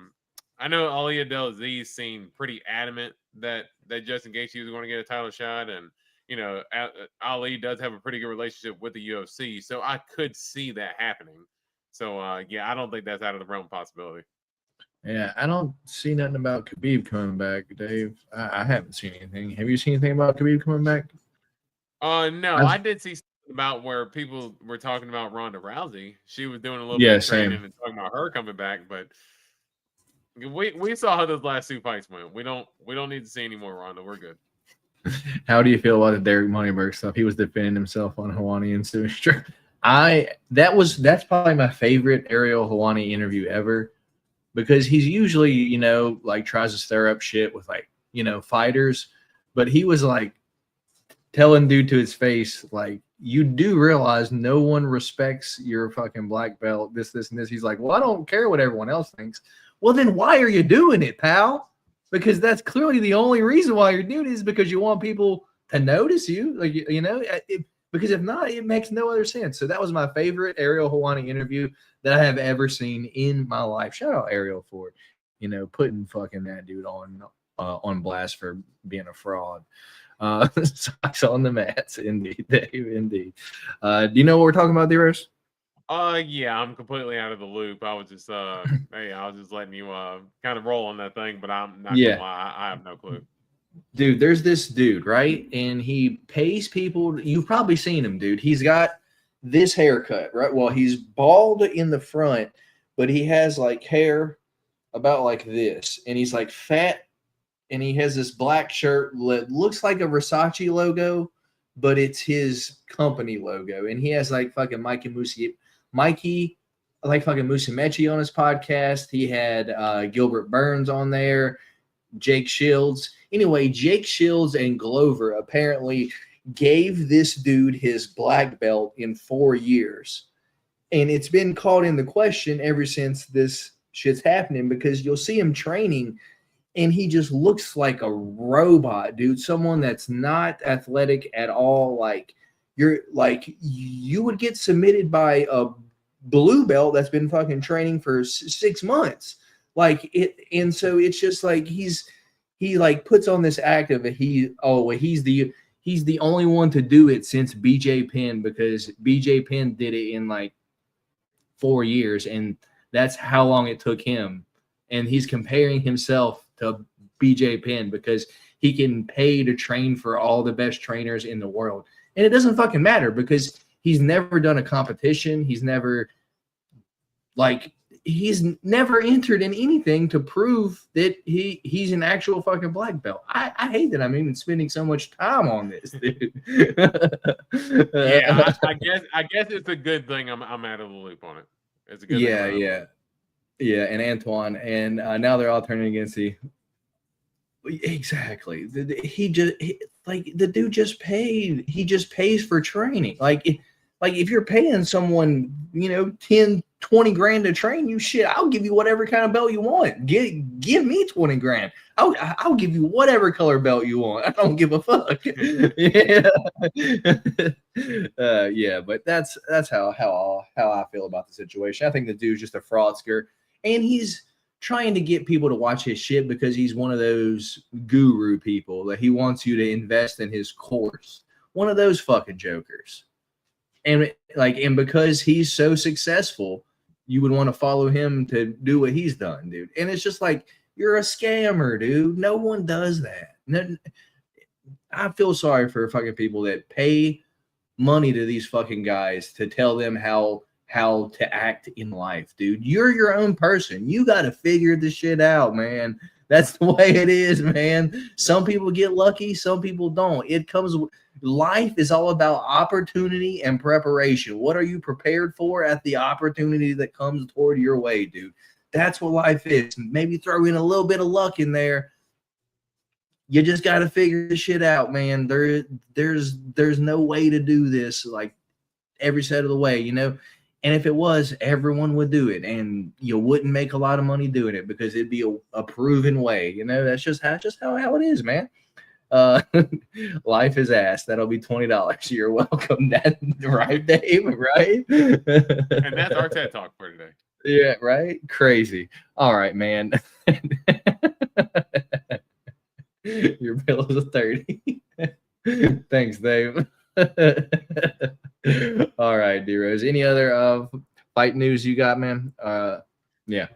know Ali Abdelaziz seemed pretty adamant that Justin Gaethje was going to get a title shot, and Ali does have a pretty good relationship with the UFC, so I could see that happening. So yeah, I don't think that's out of the realm of possibility. Yeah, I don't see nothing about Khabib coming back, Dave. I haven't seen anything. Have you seen anything about Khabib coming back? No, I did see something about where people were talking about Ronda Rousey. She was doing a little bit of training and talking about her coming back, but we saw how those last two fights went. We don't need to see any more Ronda. We're good. How do you feel about the Derek Moneyberg stuff? He was defending himself on Helwani and Sutra. That's probably my favorite Ariel Helwani interview ever, because he's usually, like tries to stir up shit with fighters, but he was like telling dude to his face, like, you do realize no one respects your fucking black belt, this, and this. He's like, well, I don't care what everyone else thinks. Well, then why are you doing it, pal? Because that's clearly the only reason why you're doing it, is because you want people to notice you. Like, because if not, it makes no other sense. So that was my favorite Ariel Helwani interview that I have ever seen in my life. Shout out Ariel for, putting fucking that dude on blast for being a fraud. Socks on the mats, indeed, Dave, indeed. Do you know what we're talking about, D-Rose? Yeah, I'm completely out of the loop. I was just hey, I was just letting you kind of roll on that thing, but I'm not gonna lie, I have no clue. Dude, there's this dude, right? And he pays people. You've probably seen him, dude. He's got this haircut, right? Well, he's bald in the front, but he has like hair about like this, and he's like fat, and he has this black shirt that looks like a Versace logo, but it's his company logo. And he has like fucking Mikey Musumeci on his podcast. He had Gilbert Burns on there, Jake Shields. Anyway, Jake Shields and Glover apparently gave this dude his black belt in 4 years. And it's been called into question ever since this shit's happening, because you'll see him training and he just looks like a robot, dude. Someone that's not athletic at all. Like, you would get submitted by a blue belt that's been fucking training for 6 months. Like it, and so it's just like he like puts on this act of he's the only one to do it since BJ Penn, because BJ Penn did it in like 4 years, and that's how long it took him. And he's comparing himself to BJ Penn because he can pay to train for all the best trainers in the world. And it doesn't fucking matter, because he's never done a competition. He's never entered in anything to prove that he's an actual fucking black belt. I hate that I'm even spending so much time on this, dude. Yeah, I guess it's a good thing I'm out of the loop on it. It's a good thing. Yeah, and Antoine, and now they're all turning against the. Exactly. The dude just paid. He just pays for training. Like if you're paying someone, 10, 20 grand to train you, shit, I'll give you whatever kind of belt you want. Give me 20 grand. I'll give you whatever color belt you want. I don't give a fuck. Yeah, but that's how I feel about the situation. I think the dude's just a fraudster, and he's trying to get people to watch his shit because he's one of those guru people that he wants you to invest in his course. One of those fucking jokers. And because he's so successful, you would want to follow him to do what he's done, dude. And it's just like, you're a scammer, dude. No one does that. I feel sorry for fucking people that pay money to these fucking guys to tell them how to act in life, dude. You're your own person. You got to figure this shit out, man. That's the way it is, man. Some people get lucky, some people don't. Life is all about opportunity and preparation. What are you prepared for at the opportunity that comes toward your way, dude? That's what life is. Maybe throw in a little bit of luck in there. You just got to figure this shit out, man. There's no way to do this like every set of the way, And if it was, everyone would do it, and you wouldn't make a lot of money doing it because it'd be a proven way. You know, that's just how it is, man. Uh, life is ass. That'll be $20. You're welcome. That right, Dave? Right? And that's our TED Talk for today. Yeah, right? Crazy. All right, man. Your bill is 30. Thanks, Dave. All right, D-Rose. Any other fight news you got, man? Yeah.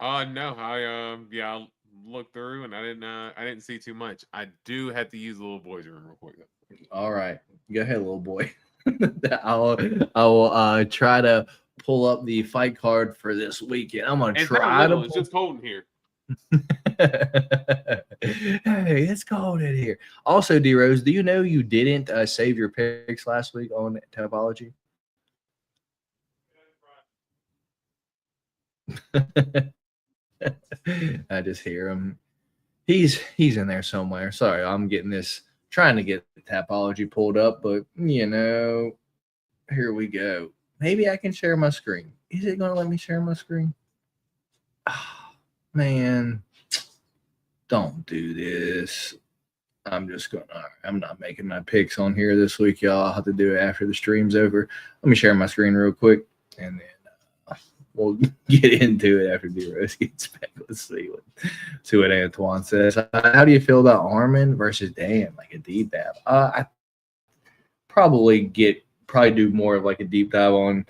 No, I looked through and I didn't see too much. I do have to use the little boy's room real quick though. All right. Go ahead, little boy. I will try to pull up the fight card for this weekend. I'm gonna try to. It's just cold in here. Hey, it's cold in here. Also, D-Rose, do you know you didn't save your picks last week on Tapology? I just hear him. He's in there somewhere. Sorry, I'm trying to get Tapology pulled up, but here we go. Maybe I can share my screen. Is it going to let me share my screen? Oh, man, don't do this. I'm not making my picks on here this week, y'all. I'll have to do it after the stream's over. Let me share my screen real quick, and then we'll get into it after D-Rose gets back. Let's see what Antoine says. How do you feel about Armin versus Dan? Like a deep dive? I probably do more of like a deep dive on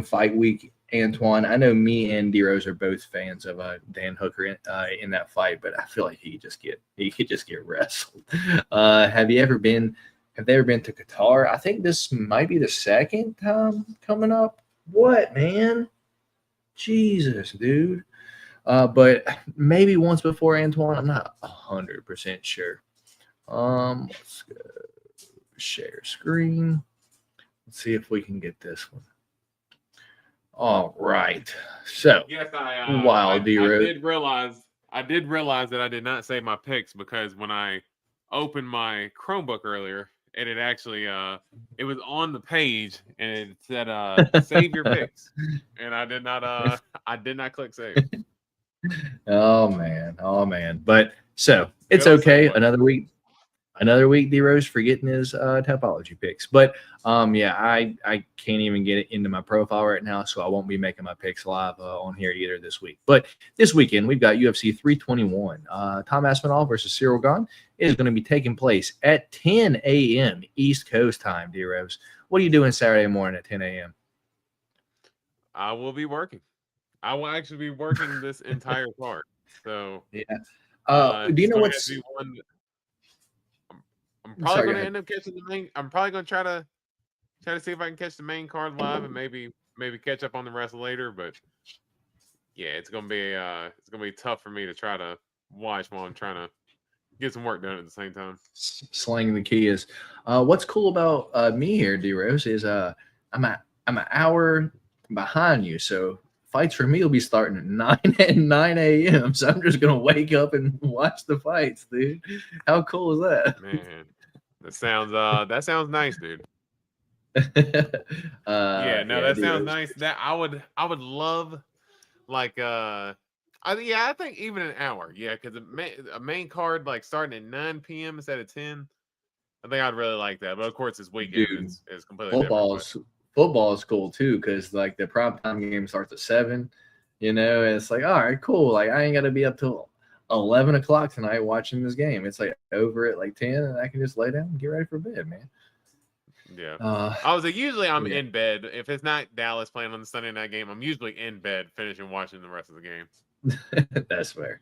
fight week, Antoine. I know me and D-Rose are both fans of Dan Hooker in that fight, but I feel like he could just get wrestled. Have they ever been to Qatar? I think this might be the second time coming up. What, man? Jesus, dude. But maybe once before, Antoine. I'm not 100% sure. Let's go share screen. Let's see if we can get this one. All right. So, yes, I did realize that I did not save my picks because when I opened my Chromebook earlier, and it actually it was on the page and it said save your picks, and I did not click save. Oh man. But so it's okay. Another week, D-Rose forgetting his Tapology picks. But I can't even get it into my profile right now, so I won't be making my picks live on here either this week. But this weekend we've got UFC 321. Tom Aspinall versus Cyril Gane is going to be taking place at 10 a.m. East Coast time. D-Rose, what are you doing Saturday morning at 10 a.m.? I will be working. I will actually be working this entire part. So yeah. Do you know what's? I'm probably going to end up catching the main. I'm probably going to try to see if I can catch the main card live and maybe catch up on the rest later. But yeah, it's going to be tough for me to try to watch while I'm trying to get some work done at the same time. Slang the key is. What's cool about me here, D-Rose, is I'm an hour behind you, so fights for me will be starting at 9 a.m. So I'm just gonna wake up and watch the fights, dude. How cool is that? Man, that sounds nice, dude. That sounds nice. That I would love, like I think even an hour, because a main card like starting at 9 p.m. instead of 10. I think I'd really like that, but of course this weekend is completely different. Football is cool too, because like the primetime game starts at 7, and it's like, all right, cool. Like I ain't got to be up till 11 o'clock tonight watching this game. It's like over at like 10, and I can just lay down and get ready for bed, man. Yeah. I was like, usually I'm in bed. If it's not Dallas playing on the Sunday night game, I'm usually in bed finishing watching the rest of the game. That's fair.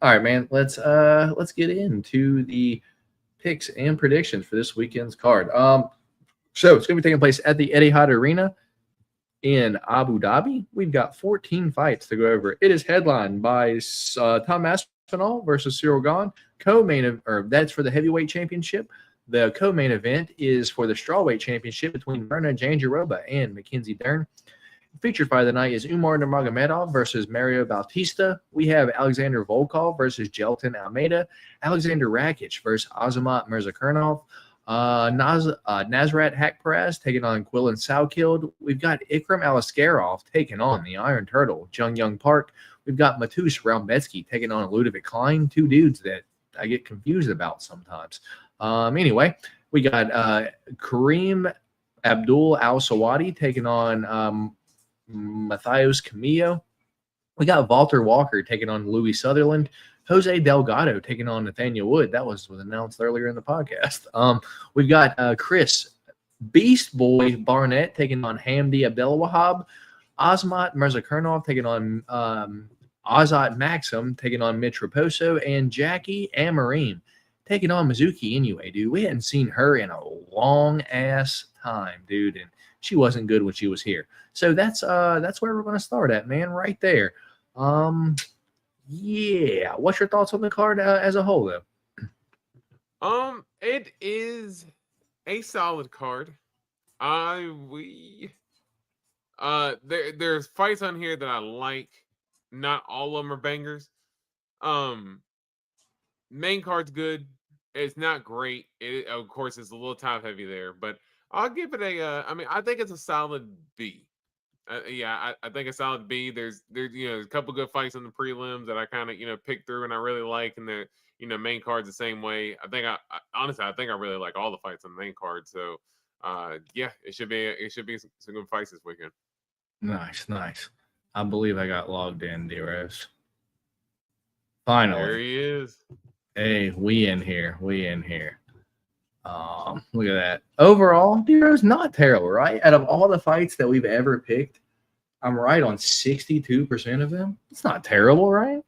All right, man. Let's get into the picks and predictions for this weekend's card. So it's going to be taking place at the Etihad Arena in Abu Dhabi. We've got 14 fights to go over. It is headlined by Tom Aspinall versus Cyril Gane. That's for the heavyweight championship. The co-main event is for the strawweight championship between Verna Jandiroba and Mackenzie Dern. The featured fight of the night is Umar Nurmagomedov versus Mario Bautista. We have Alexander Volkov versus Jelton Almeida. Alexander Rakic versus Azamat Mirzakhanov. Nazrat Hakparaz taking on Quillan Salkild. We've got Ikram Alaskarov taking on the Iron Turtle, Jung Young Park. We've got Matush Raumbetsky taking on Ludovic Klein, two dudes that I get confused about sometimes. Anyway, we got Kareem Abdul Al Sawadi taking on Matthias Camillo. We got Walter Walker taking on Louis Sutherland. Jose Delgado taking on Nathaniel Wood. That was announced earlier in the podcast. We've got Chris Beast Boy Barnett taking on Hamdi Abdelwahab. Azmat Mirzakernov taking on Azat Maxim taking on Mitch Raposo. And Jackie Amarim taking on Mizuki Inoue, dude. We hadn't seen her in a long-ass time, dude. And she wasn't good when she was here. So that's where we're going to start at, man, right there. Yeah. What's your thoughts on the card as a whole, though? It is a solid card. There's fights on here that I like. Not all of them are bangers. Main card's good. It's not great. Of course, it's a little top heavy there, but I'll give it a. I think it's a solid B. I think a solid B. There's a couple good fights in the prelims that I kind of picked through and I really like, and the main card's the same way. I honestly I really like all the fights on the main card. So it should be some good fights this weekend. Nice. I believe I got logged in, D-Rose. Finally, there he is. Hey, we in here. Look at that. Overall, D-Rose, not terrible, right? Out of all the fights that we've ever picked, I'm right on 62% of them. It's not terrible, right?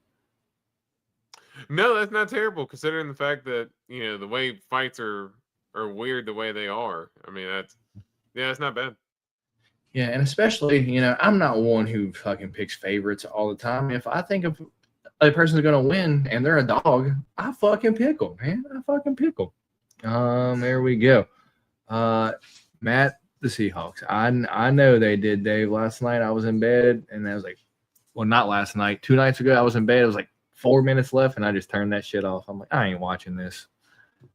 No, that's not terrible, considering the fact that the way fights are weird the way they are. That's not bad. Yeah, and especially, I'm not one who fucking picks favorites all the time. If I think of a person's going to win and they're a dog, I fucking pick them, man. There we go. Matt, the Seahawks. I know they did, Dave. Last night I was in bed and I was like, well, not last night. 2 nights ago I was in bed. It was like 4 minutes left and I just turned that shit off. I'm like, I ain't watching this.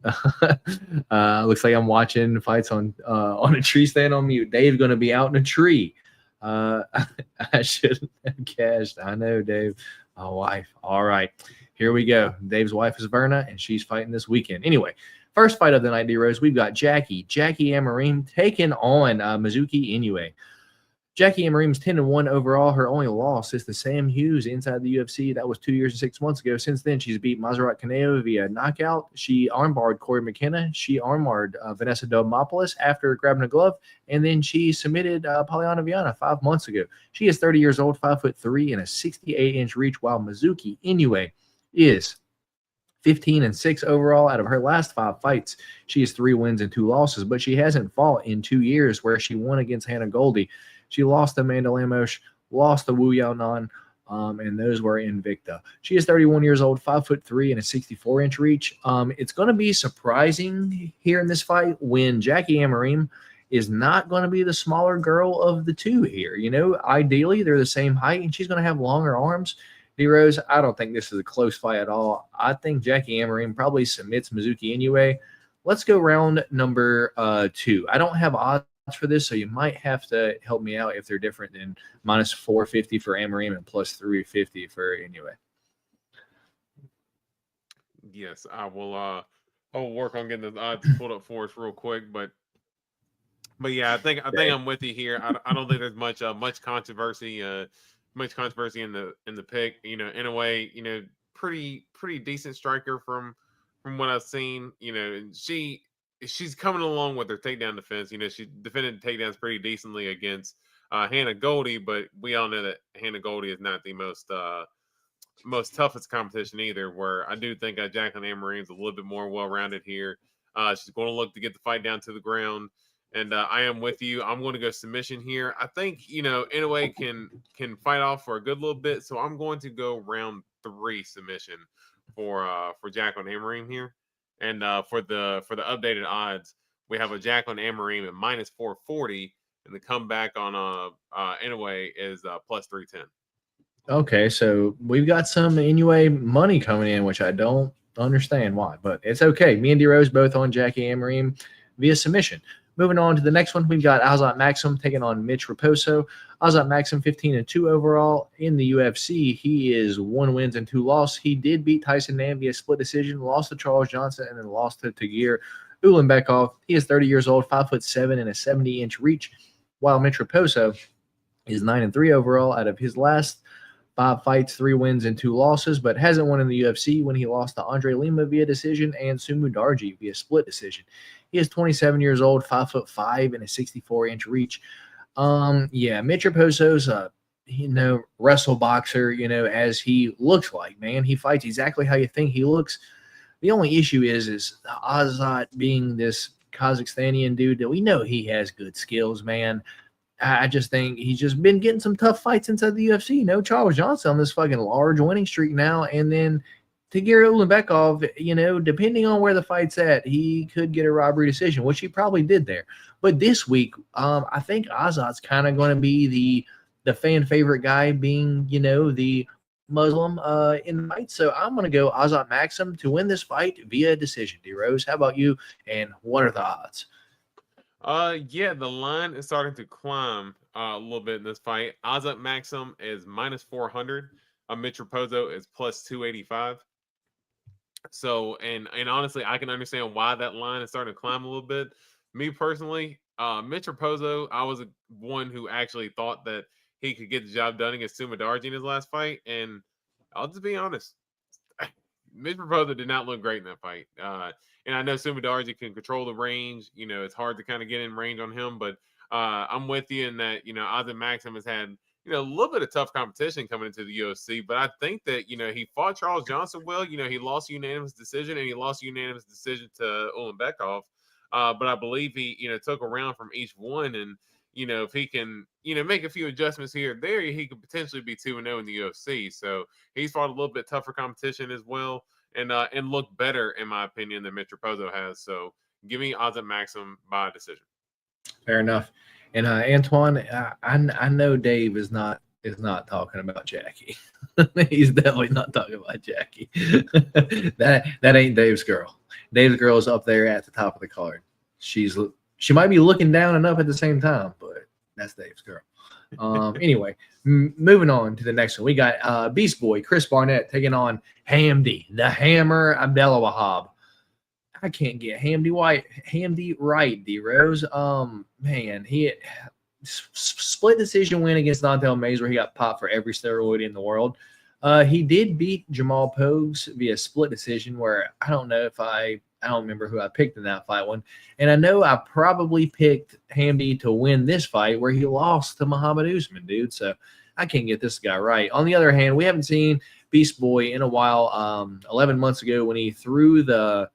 Looks like I'm watching fights on a tree stand on mute. Dave's going to be out in a tree. I should have cashed. I know, Dave. My wife. All right. Here we go. Dave's wife is Verna, and she's fighting this weekend. Anyway, first fight of the night, D-Rose, we've got Jackie Amarim taking on Mizuki Inoue. Jackie Amarim's 10-1 overall. Her only loss is to Sam Hughes inside the UFC. That was 2 years and 6 months ago. Since then, she's beat Mazerat Kaneo via knockout. She armbarred Corey McKenna. She armbarred Vanessa Domopoulos after grabbing a glove. And then she submitted Poliana Viana 5 months ago. She is 30 years old, 5'3", and a 68-inch reach, while Mizuki Inoue is 15-6 overall. Out of her last 5 fights, she has 3 wins and 2 losses, but she hasn't fought in 2 years, where she won against Hannah Goldie. She lost to Amanda Lemos, lost to Wu Yaonan, and those were Invicta. She is 31 years old, 5'3", and a 64-inch reach. It's going to be surprising here in this fight when Jackie Amarim is not going to be the smaller girl of the two here. Ideally, they're the same height, and she's going to have longer arms. D-Rose, I don't think this is a close fight at all. I think Jackie Amarim probably submits Mizuki Inoue. Let's go round number 2. I don't have odds for this, so you might have to help me out if they're different than minus 450 for Amarim and plus 350 for Inoue. Yes, I will. I'll work on getting the odds pulled up for us real quick, but yeah, I think I'm with you here. I don't think there's much controversy. Much controversy in the pick. Inoue, pretty decent striker from what I've seen. She's coming along with her takedown defense. She defended takedowns pretty decently against Hannah Goldie, but we all know that Hannah Goldie is not the most toughest competition either. Where I do think Jacqueline Amarim is a little bit more well-rounded here. She's going to look to get the fight down to the ground, and I am with you. I'm going to go submission here. I think Inoue can fight off for a good little bit, so I'm going to go round 3 submission for Jacqueline Amarim here. And for the updated odds, we have a Jacqueline Amarim at minus 440, and the comeback on Inoue is plus 310. Okay, so we've got some Inoue money coming in, which I don't understand why, but it's okay. Me and D-Rose both on Jackie Amarim via submission. Moving on to the next one, we've got Azat Maxim taking on Mitch Raposo. Azat Maxim 15-2 overall in the UFC. He is 1 wins and 2 losses. He did beat Tyson Nam via split decision, lost to Charles Johnson, and then lost to Tagir Ulanbekov. He is 30 years old, 5'7" and a 70-inch reach, while Mitch Raposo is 9-3 overall out of his last 5 fights, 3 wins and 2 losses, but hasn't won in the UFC when he lost to Andre Lima via decision and Sumu Darji via split decision. He is 27 years old, 5'5" and a 64-inch reach. Yeah, Mitch Raposo's wrestle boxer, as he looks like, man. He fights exactly how you think he looks. The only issue is Azat being this Kazakhstanian dude that we know he has good skills, man. I just think he's just been getting some tough fights inside the UFC. Charles Johnson on this fucking large winning streak now, and then Tagir Ulanbekov, depending on where the fight's at, he could get a robbery decision, which he probably did there. But this week, I think Azat's kind of going to be the fan favorite guy, being, the Muslim in the fight. So I'm going to go Azat Maxim to win this fight via decision. D-Rose, how about you? And what are the odds? Yeah, the line is starting to climb a little bit in this fight. Azat Maxim is -400. Mitch Raposo is +285. So, and honestly, I can understand why that line is starting to climb a little bit. Me personally, Mitch Raposo, I was one who actually thought that he could get the job done against Sumadarji in his last fight, and I'll just be honest, Mitch Raposo did not look great in that fight. And I know Sumadarji can control the range. It's hard to kind of get in range on him, but I'm with you in that, Azat Maxim has had, a little bit of tough competition coming into the UFC, but I think that, he fought Charles Johnson well. He lost a unanimous decision, and he lost a unanimous decision to Ulanbekov. But I believe he, took a round from each one, and, if he can, make a few adjustments here and there, he could potentially be 2-0 in the UFC. So he's fought a little bit tougher competition as well, and look better, in my opinion, than Mitch Raposo has. So give me Azat Maxim by decision. Fair enough. And Antoine, I know Dave is not talking about Jackie. He's definitely not talking about Jackie. that ain't Dave's girl. Dave's girl is up there at the top of the card. She might be looking down and up at the same time, but that's Dave's girl. Anyway, moving on to the next one. We got Beast Boy Chris Barnett taking on Hamdi, the Hammer Abdelwahab. I can't get Hamdi right, D-Rose. Man, he split decision win against Dontel Mays, where he got popped for every steroid in the world. He did beat Jamal Pogues via split decision, where I don't remember who I picked in that fight one. And I know I probably picked Hamdi to win this fight, where he lost to Muhammad Usman, dude. So I can't get this guy right. On the other hand, we haven't seen Beast Boy in a while. 11 months ago, when he threw the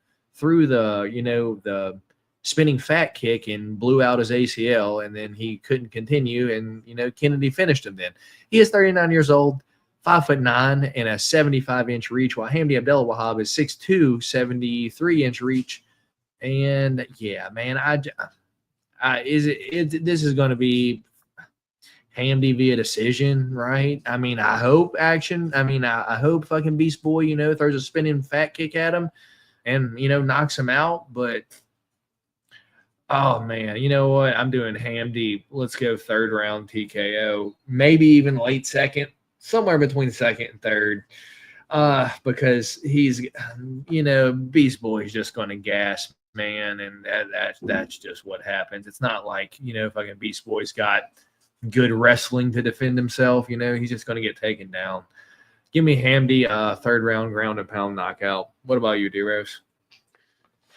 spinning fat kick and blew out his ACL, and then he couldn't continue, and Kennedy finished him. Then he is 39 years old, 5'9" and a 75-inch reach, while Hamdi Abdelwahab is 6'2", 73-inch reach. And yeah, man, this is going to be Hamdi via decision, right? I mean, I hope action. I mean, I hope fucking Beast Boy, throws a spinning fat kick at him and, knocks him out. But, oh, man, you know what? I'm doing Hamdi. Let's go 3rd round TKO, maybe even late second, somewhere between second and third, because he's, Beast Boy is just going to gas, man, and that's just what happens. It's not like, fucking Beast Boy's got good wrestling to defend himself. He's just going to get taken down. Give me Hamdi, 3rd round ground and pound knockout. What about you, D-Rose?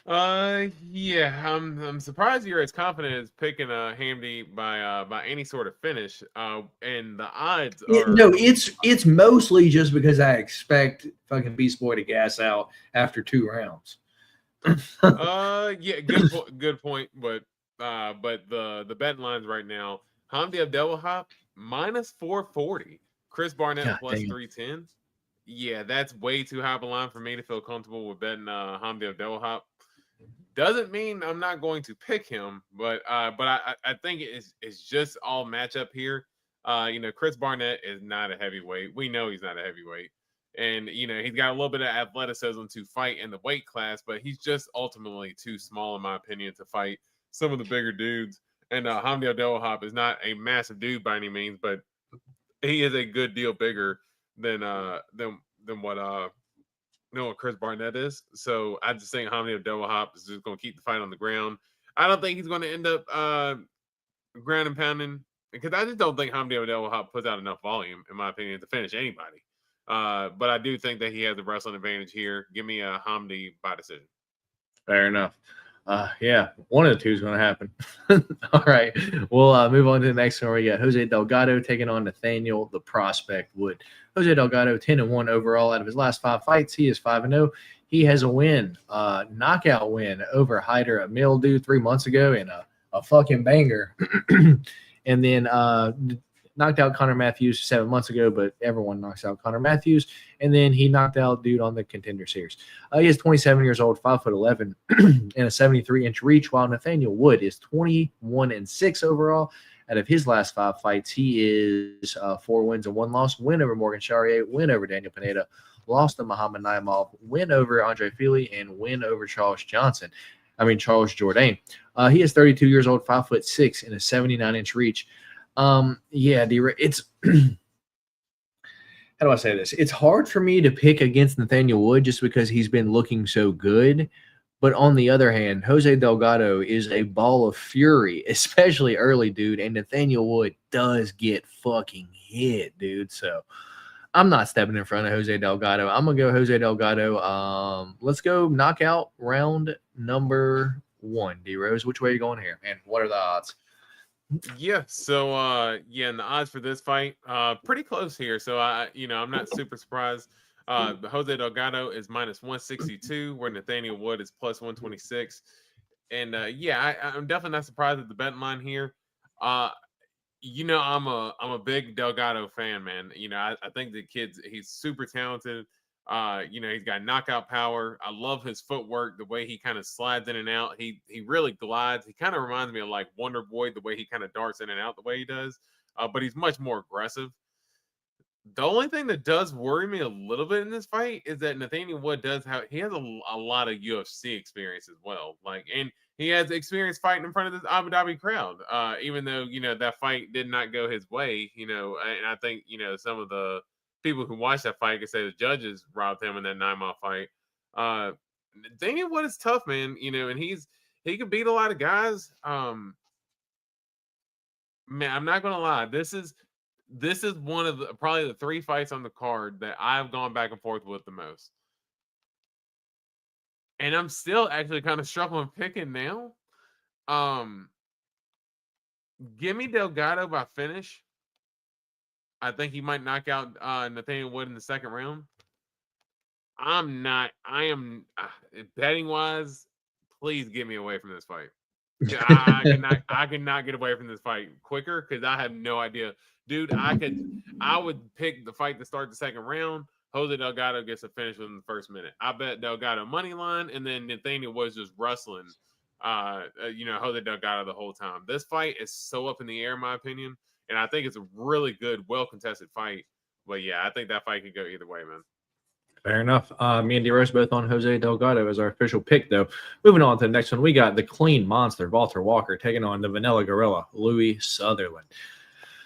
Yeah, I'm surprised you're as confident as picking Hamdi by any sort of finish. And the odds are it's mostly just because I expect fucking Beast Boy to gas out after 2 rounds. Yeah, good point. But the betting lines right now, Hamdi Abdelwahab -440, Chris Barnett +310. Yeah, that's way too high of a line for me to feel comfortable with betting Hamdi Abdelwahab. Doesn't mean I'm not going to pick him, but I think it's just all matchup here. Chris Barnett is not a heavyweight. We know he's not a heavyweight. And, he's got a little bit of athleticism to fight in the weight class, but he's just ultimately too small, in my opinion, to fight some of the bigger dudes. And Hamdi Abdelwahab is not a massive dude by any means, but he is a good deal bigger than what Chris Barnett is. So I just think Hamdi Abdelwahab is just going to keep the fight on the ground. I don't think he's going to end up ground and pounding, because I just don't think Hamdi Abdelwahab puts out enough volume, in my opinion, to finish anybody. But I do think that he has the wrestling advantage here. Give me a Hamdi by decision. Fair enough. Yeah, one of the two is going to happen. All right, we'll move on to the next one. We got Jose Delgado taking on Nathaniel the Prospect Wood. Jose Delgado 10-1 overall out of his last 5 fights. He is 5-0. He has a win, knockout win over Hyder, a male dude 3 months ago, and a fucking banger. And then knocked out Connor Matthews 7 months ago, but everyone knocks out Connor Matthews. And then he knocked out dude on the Contender Series. He is 27 years old, 5'11", and a 73-inch reach, while Nathaniel Wood is 21-6 overall. Out of his last 5 fights, he is 4 wins and 1 loss. Win over Morgan Charrier, win over Daniel Pineda, lost to Muhammad Naimov, win over Andre Feely, and win over Charles Jourdain. He is 32 years old, 5'6", and a 79-inch reach. It's how do I say this? It's hard for me to pick against Nathaniel Wood just because he's been looking so good. But on the other hand, Jose Delgado is a ball of fury, especially early, dude. And Nathaniel Wood does get fucking hit, dude. So I'm not stepping in front of Jose Delgado. I'm going to go Jose Delgado. Let's go knockout round number 1. D-Rose, which way are you going here? And what are the odds? Yeah, so and the odds for this fight, pretty close here. So I'm not super surprised. Jose Delgado is -162, where Nathaniel Wood is +126. And I'm definitely not surprised at the betting line here. I'm a big Delgado fan, man. I think the he's super talented. He's got knockout power. I love his footwork, the way he kind of slides in and out. He really glides. He kind of reminds me of like Wonder Boy, the way he kind of darts in and out the way he does. But he's much more aggressive. The only thing that does worry me a little bit in this fight is that Nathaniel Wood has a lot of UFC experience as well. And he has experience fighting in front of this Abu Dhabi crowd. Even though, that fight did not go his way, and I think, some of the people who watch that fight can say the judges robbed him in that 9-mile fight. Daniel Wood is tough, man, and he can beat a lot of guys. Man, I'm not gonna lie. This is one of probably the 3 fights on the card that I've gone back and forth with the most. And I'm still actually kind of struggling picking now. Give me Delgado by finish. I think he might knock out Nathaniel Wood in the second round. I am betting wise, please get me away from this fight. I cannot get away from this fight quicker because I have no idea. Dude, I would pick the fight to start the second round. Jose Delgado gets a finish within the first minute. I bet Delgado money line, and then Nathaniel was just wrestling Jose Delgado the whole time. This fight is so up in the air, in my opinion. And I think it's a really good, well-contested fight. But, I think that fight could go either way, man. Fair enough. Me and D-Rose both on Jose Delgado as our official pick, though. Moving on to the next one, we got the Clean Monster, Walter Walker, taking on the Vanilla Gorilla, Louis Sutherland.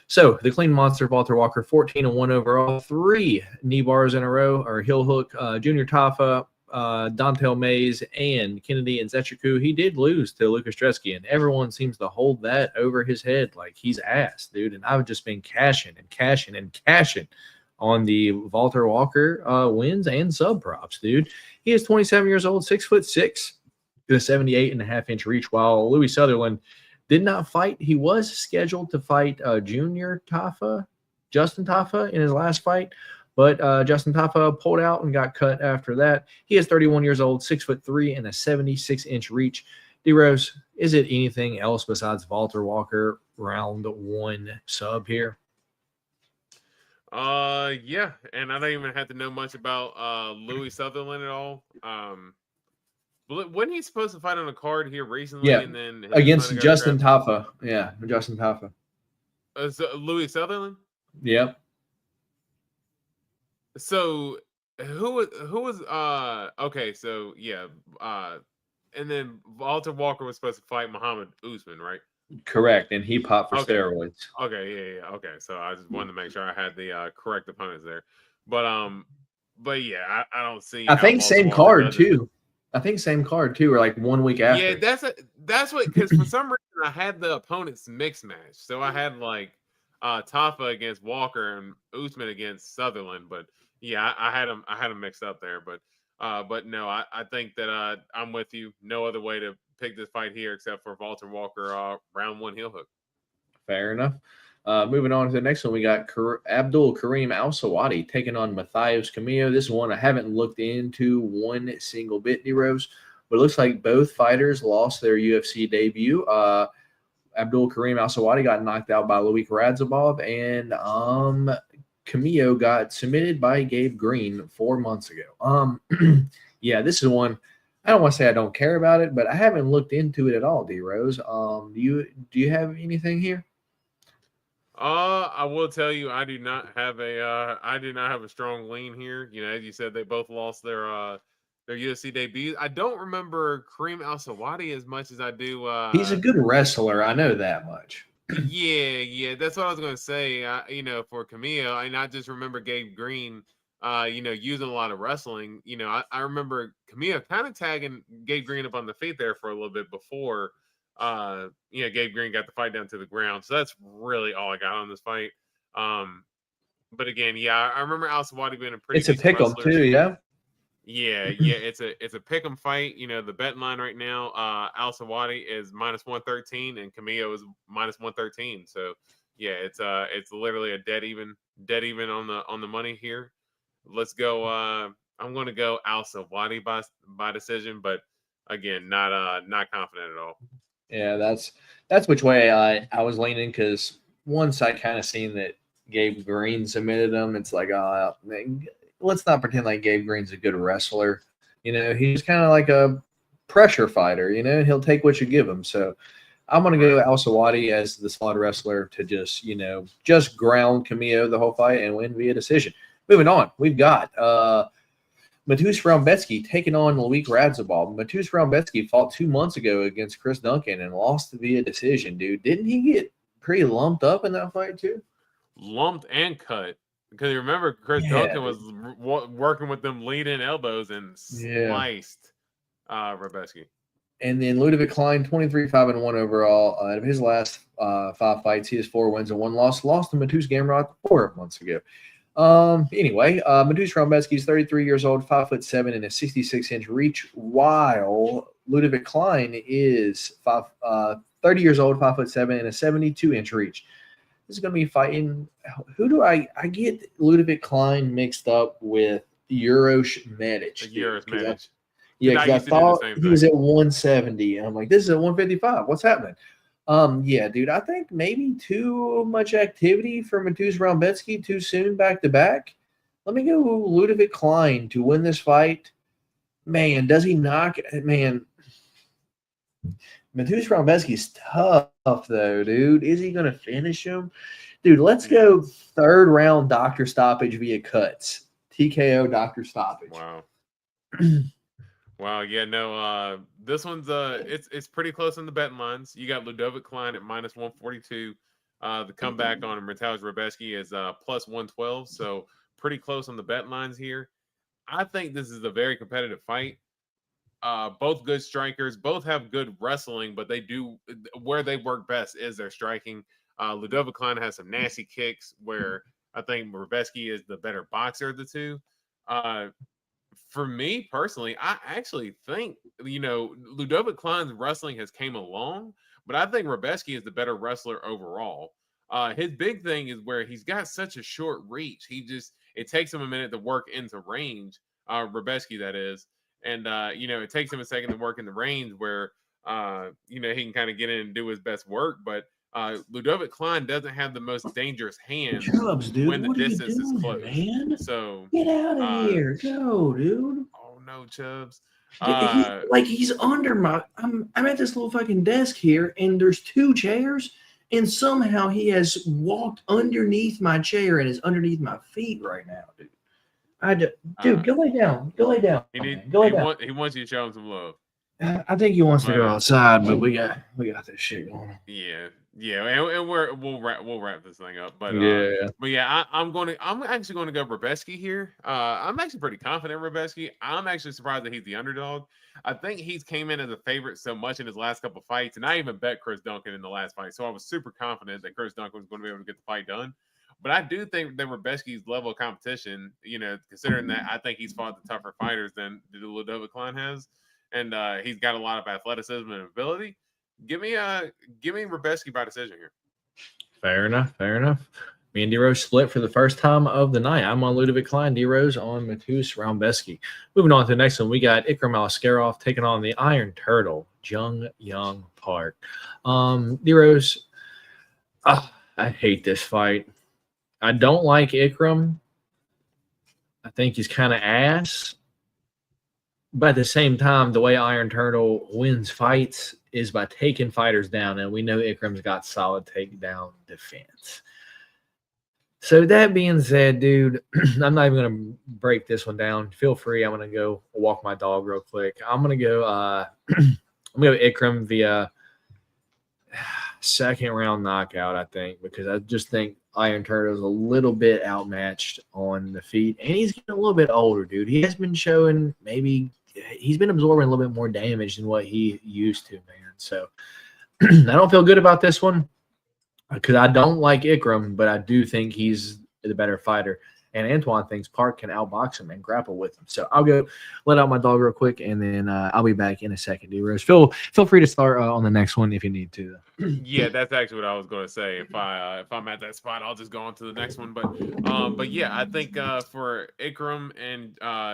So, the Clean Monster, Walter Walker, 14-1 overall, 3 knee bars in a row, or heel hook, Junior Tafa, Dontel Mays, and Kennedy and Zetriku. He did lose to Lucas Treski, and everyone seems to hold that over his head like he's ass, dude. And I've just been cashing on the Walter Walker wins and sub props, dude. He is 27 years old, 6'6", with a 78.5-inch reach, while Louis Sutherland did not fight. He was scheduled to fight Junior Tafa, Justin Tafa, in his last fight. But Justin Tafa pulled out and got cut after that. He is 31 years old, 6'3", and a 76-inch reach. D-Rose, is it anything else besides Walter Walker round 1 sub here? Yeah, and I don't even have to know much about Louis Sutherland at all. Wasn't he supposed to fight on a card here recently? Yeah, and then against Justin Tafa. Yeah, Justin Tafa. So Louis Sutherland? Yep. So who was okay, so yeah, and then Walter Walker was supposed to fight Muhammad Usman, right? Correct, and he popped for Okay. steroids. Okay, yeah. Okay, so I just wanted to make sure I had the correct opponents there, but yeah, I don't see I how think Walter same Walker card does it. too. I think same card too, or like 1 week Yeah, after. that's what, because for some reason I had the opponents mixed match, so I had like Tafa against Walker and Usman against Sutherland, but yeah, I had them mixed up there, but no, I think that I'm with you. No other way to pick this fight here except for Walter Walker round 1 heel hook. Fair enough. Moving on to the next one, we got Abdul Kareem Al Sawadi taking on Matthias Camillo. This one I haven't looked into one single bit, D-Rose, but it looks like both fighters lost their UFC debut. Abdul Kareem Al Sawadi got knocked out by Luis Radzhabov, and Camillo got submitted by Gabe Green 4 months ago. Yeah, this is one. I don't want to say I don't care about it, but I haven't looked into it at all, D-Rose. Do you have anything here? I will tell you, I do not have a strong lean here. You know, as you said, they both lost their UFC debuts. I don't remember Kareem Al Sawadi as much as I do. He's a good wrestler. I know that much. Yeah, that's what I was gonna say. You know, for Camille, and I just remember Gabe Green, using a lot of wrestling. You know, I remember Camille kind of tagging Gabe Green up on the feet there for a little bit before, Gabe Green got the fight down to the ground. So that's really all I got on this fight. But again, yeah, I remember Al Sawadi being a pretty. It's a decent pick'em wrestler. too, yeah. Yeah, it's a pick'em fight. You know, the betting line right now, Al Sawadi is -113 and Camillo is -113. So yeah, it's literally a dead even on the money here. Let's go. I'm going to go Al Sawadi by decision, but again, not confident at all. Yeah, that's which way I was leaning, because once I kind of seen that Gabe Green submitted him, it's like, let's not pretend like Gabe Green's a good wrestler. You know, he's kind of like a pressure fighter. You know, he'll take what you give him. So I'm going to go Al Sawadi as the solid wrestler to just ground Camillo the whole fight and win via decision. Moving on, we've got Matus Raumbetsky taking on Luis Radzhabov. Matus Raumbetsky fought 2 months ago against Chris Duncan and lost via decision, dude. Didn't he get pretty lumped up in that fight too? Lumped and cut. Because you remember Chris Duncan was working with them lead-in elbows and sliced Raumbetsky. And then Ludovic Klein, 23-5-1 overall. Out of his last 5 fights, he has 4 wins and 1 loss. Lost to Matus Gamrot 4 months ago. Anyway, Matus Raumbetsky is 33 years old, 5'7" and a 66-inch reach, while Ludovic Klein is 30 years old, 5'7" and a 72-inch reach. This is going to be fighting. Who do I get Ludovic Klein mixed up with Uroš Medic? Uroš Medic. Yeah, because I thought he was at 170, and I'm like, this is at 155. What's happening? Yeah, dude, I think maybe too much activity for Matus Raumbetsky too soon back to back. Let me go Ludovic Klein to win this fight. Man, does he knock? Man, Matus Raumbetsky's tough though, dude. Is he going to finish him? Dude, let's go 3rd round doctor stoppage via cuts. TKO doctor stoppage. Wow. Wow, yeah, no, this one's it's pretty close on the betting lines. You got Ludovic Klein at -142. The comeback on Matus Raumbetsky is +112, so pretty close on the betting lines here. I think this is a very competitive fight. Both good strikers, both have good wrestling, but where they work best is their striking. Ludovic Klein has some nasty kicks, where I think Raumbetsky is the better boxer of the two. For me personally, I actually think, Ludovic Klein's wrestling has came along, but I think Raumbetsky is the better wrestler overall. His big thing is where he's got such a short reach. It takes him a minute to work into range, Raumbetsky that is. And, it takes him a second to work in the range where, he can kind of get in and do his best work. But Ludovic Klein doesn't have the most dangerous hands when the distance is close. Man? So get out of here, go, dude. Oh no, Chubbs. He's under my. I'm at this little fucking desk here, and there's 2 chairs, and somehow he has walked underneath my chair and is underneath my feet right now, dude. Dude, go lay down. Go lay down. Go lay down. He wants you to show him some love. I think he wants to go outside, but we got this shit going on. Yeah, and we'll wrap this thing up. But I'm actually going to go Rebeski here. I'm actually pretty confident in Rebeski. I'm actually surprised that he's the underdog. I think he's came in as a favorite so much in his last couple of fights, and I even bet Chris Duncan in the last fight. So I was super confident that Chris Duncan was going to be able to get the fight done. But I do think that Rebeski's level of competition, considering that I think he's fought the tougher fighters than the Ludovic Klein has, and he's got a lot of athleticism and ability. Give me Rebeski by decision here. Fair enough. Me and D-Rose split for the first time of the night. I'm on Ludovic Klein, D-Rose on Matus Roundbeski. Moving on to the next one, we got Ikram Aliskerov taking on the Iron Turtle, Jung Young Park. D-Rose, I hate this fight. I don't like Ikram. I think he's kind of ass. But at the same time, the way Iron Turtle wins fights is by taking fighters down, and we know Ikram's got solid takedown defense. So that being said, dude, I'm not even going to break this one down. Feel free. I'm going to go walk my dog real quick. I'm going to go Ikram via second round knockout, I think, because I just think Iron Turtle is a little bit outmatched on the feet, and he's getting a little bit older, dude. He has been showing he's been absorbing a little bit more damage than what he used to, man. So I don't feel good about this one because I don't like Ikram, but I do think he's the better fighter. And Antoine thinks Park can outbox him and grapple with him. So I'll go let out my dog real quick, and then I'll be back in a second. D-Rose, feel free to start on the next one if you need to. Yeah, that's actually what I was going to say. If I'm at that spot, I'll just go on to the next one. But yeah, I think for Ikram and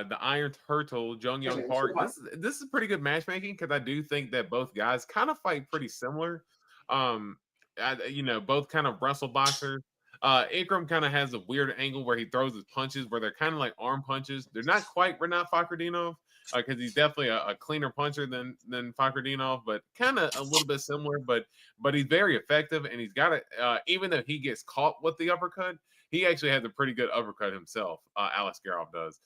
the Iron Turtle, Jung Young Park, this is pretty good matchmaking because I do think that both guys kind of fight pretty similar. Both kind of wrestle boxers. Ikram kind of has a weird angle where he throws his punches where they're kind of like arm punches. They're not quite Renat Fakhretdinov because he's definitely a cleaner puncher than Fakhretdinov, but kind of a little bit similar. But he's very effective, and he's got it. Even though he gets caught with the uppercut, he actually has a pretty good uppercut himself. Aliskerov does.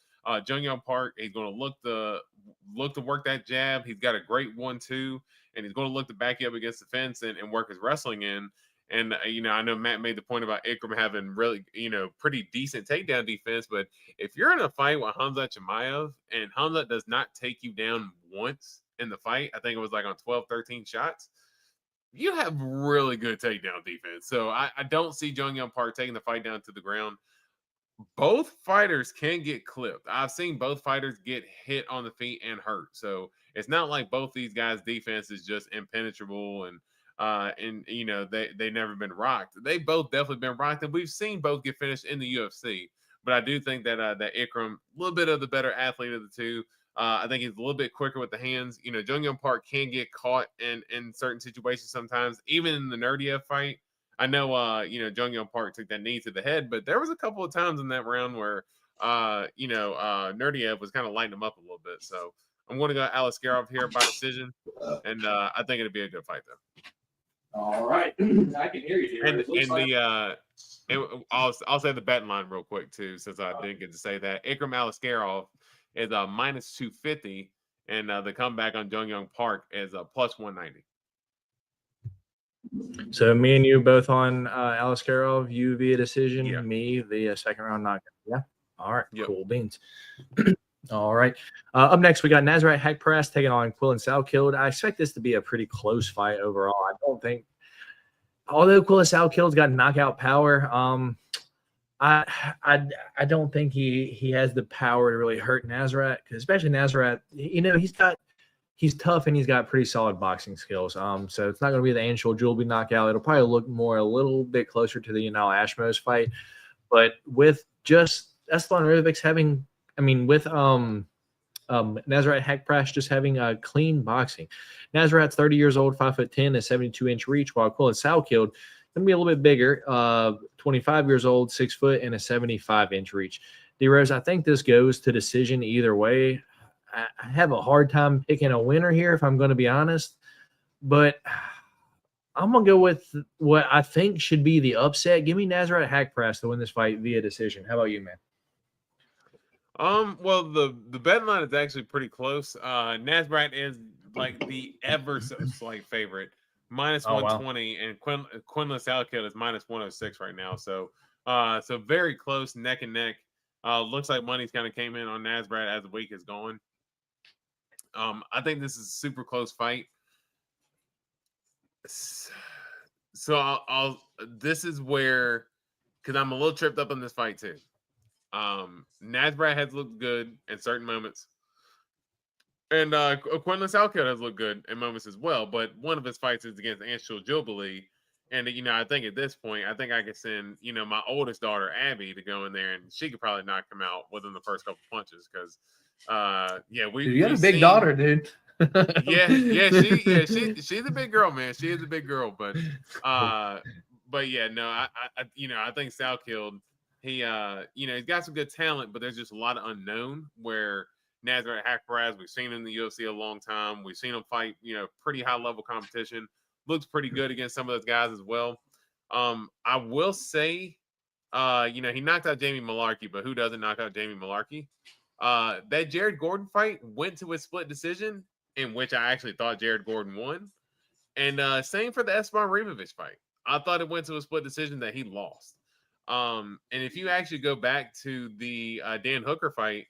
Jung Young Park, he's going to look to work that jab. He's got a great 1-2, and he's going to look to back you up against the fence and work his wrestling in. And, I know Matt made the point about Ikram having really, pretty decent takedown defense. But if you're in a fight with Khamzat Chimaev and Khamzat does not take you down once in the fight, I think it was like on 12, 13 shots, you have really good takedown defense. So I don't see Jung Young Park taking the fight down to the ground. Both fighters can get clipped. I've seen both fighters get hit on the feet and hurt. So it's not like both these guys' defense is just impenetrable and they never been rocked. They both definitely been rocked, and we've seen both get finished in the UFC. But I do think that that Ikram, a little bit of the better athlete of the two. I think he's a little bit quicker with the hands. Jung Young Park can get caught in certain situations sometimes, even in the Nerdiev fight. I know, Jung Young Park took that knee to the head, but there was a couple of times in that round where, Nerdiev was kind of lighting him up a little bit. So I'm going to go Aliskerov here by decision, and I think it'll be a good fight, though. All right, I can hear you. I'll say the betting line real quick too, since I didn't get to say that. Ikram Aliskerov is a minus 250, and the comeback on Jung Young Park is a plus 190. So me and you both on Aliskerov, you via decision, me via second round knockout. Yeah. All right. Yep. Cool beans. All right. Up next, we got Nasrat Haqparast taking on Quillan Salkeld. I expect this to be a pretty close fight overall. I don't think, although Quillan Salkeld's got knockout power, I don't think he has the power to really hurt Nasrat, because especially Nasrat, he's tough and he's got pretty solid boxing skills. So it's not going to be the Anshul Julby knockout. It'll probably look a little bit closer to the Yanal Ashmos fight, but with just Aslan Rizovic's having. With Nasrat Haqparast just having clean boxing. Nasrat's 30 years old, 5'10", a 72-inch reach, while Quillan Salkeld going to be a little bit bigger, 25 years old, 6 foot, and a 75-inch reach. D-Rose, I think this goes to decision either way. I have a hard time picking a winner here, if I'm going to be honest, but I'm going to go with what I think should be the upset. Give me Nasrat Haqparast to win this fight via decision. How about you, man? Well, the betting line is actually pretty close. Nasbrat is like the ever so slight favorite, minus Oh, wow. 120, and Quinless Alkill is minus 106 right now. So, so very close, neck and neck. Looks like money's kind of came in on Nasbrat as the week is going. I think this is a super close fight. So I'll this is where, because I'm a little tripped up on this fight too. Nasbrat has looked good in certain moments, and Quinlan Southcote has looked good in moments as well. But one of his fights is against Anshul Jubilee, and I think at this point, I think I could send my oldest daughter Abby to go in there, and she could probably knock him out within the first couple punches. Because Dude, you got a big daughter, dude. she's a big girl, man. She is a big girl, but yeah, no, I think Southkill, he he's got some good talent, but there's just a lot of unknown. Where Nazareth Hakparaz, we've seen him in the UFC a long time. We've seen him fight, pretty high level competition. Looks pretty good against some of those guys as well. I will say, he knocked out Jamie Malarkey, but who doesn't knock out Jamie Malarkey? That Jared Gordon fight went to a split decision, in which I actually thought Jared Gordon won. And same for the Esteban Ribovic fight. I thought it went to a split decision that he lost. And if you actually go back to the Dan Hooker fight,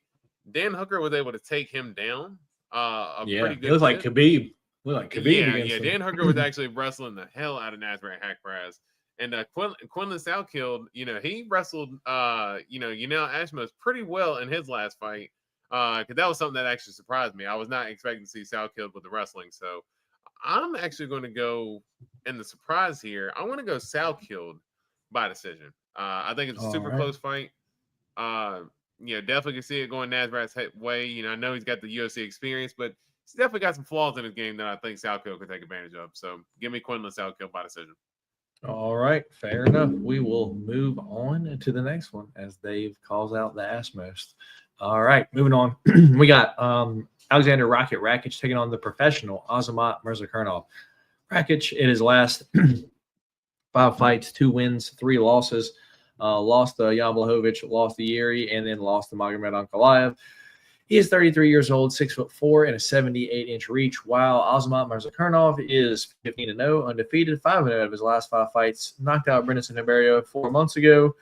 Dan Hooker was able to take him down pretty good. It was like Khabib. Yeah. Dan Hooker was actually wrestling the hell out of Nasrat Hakparaz. And Quinlan Southkill, he wrestled, Ashmos pretty well in his last fight. Because that was something that actually surprised me. I was not expecting to see Southkill with the wrestling. So I'm actually going to go in the surprise here. I want to go Southkill by decision. I think it's a super close fight. Definitely can see it going Nasrat's way. I know he's got the UFC experience, but he's definitely got some flaws in his game that I think Southkill could take advantage of. So give me Quinlan Southkill by decision. All right, fair enough. We will move on to the next one as Dave calls out the ass most. All right, moving on. We got Alexander Rocket Rakic taking on the professional Azamat Murzakanov. Rakic, in his last 5 fights, 2 wins, 3 losses. Lost to Jan Blachowicz, lost to Yuri, and then lost to Magomed Ankalaev. He is 33 years old, 6'4", and a 78-inch reach, while Azamat Murzakanov is 15-0, undefeated, 5-0 of his last 5 fights. Knocked out Brendan Nabario 4 months ago.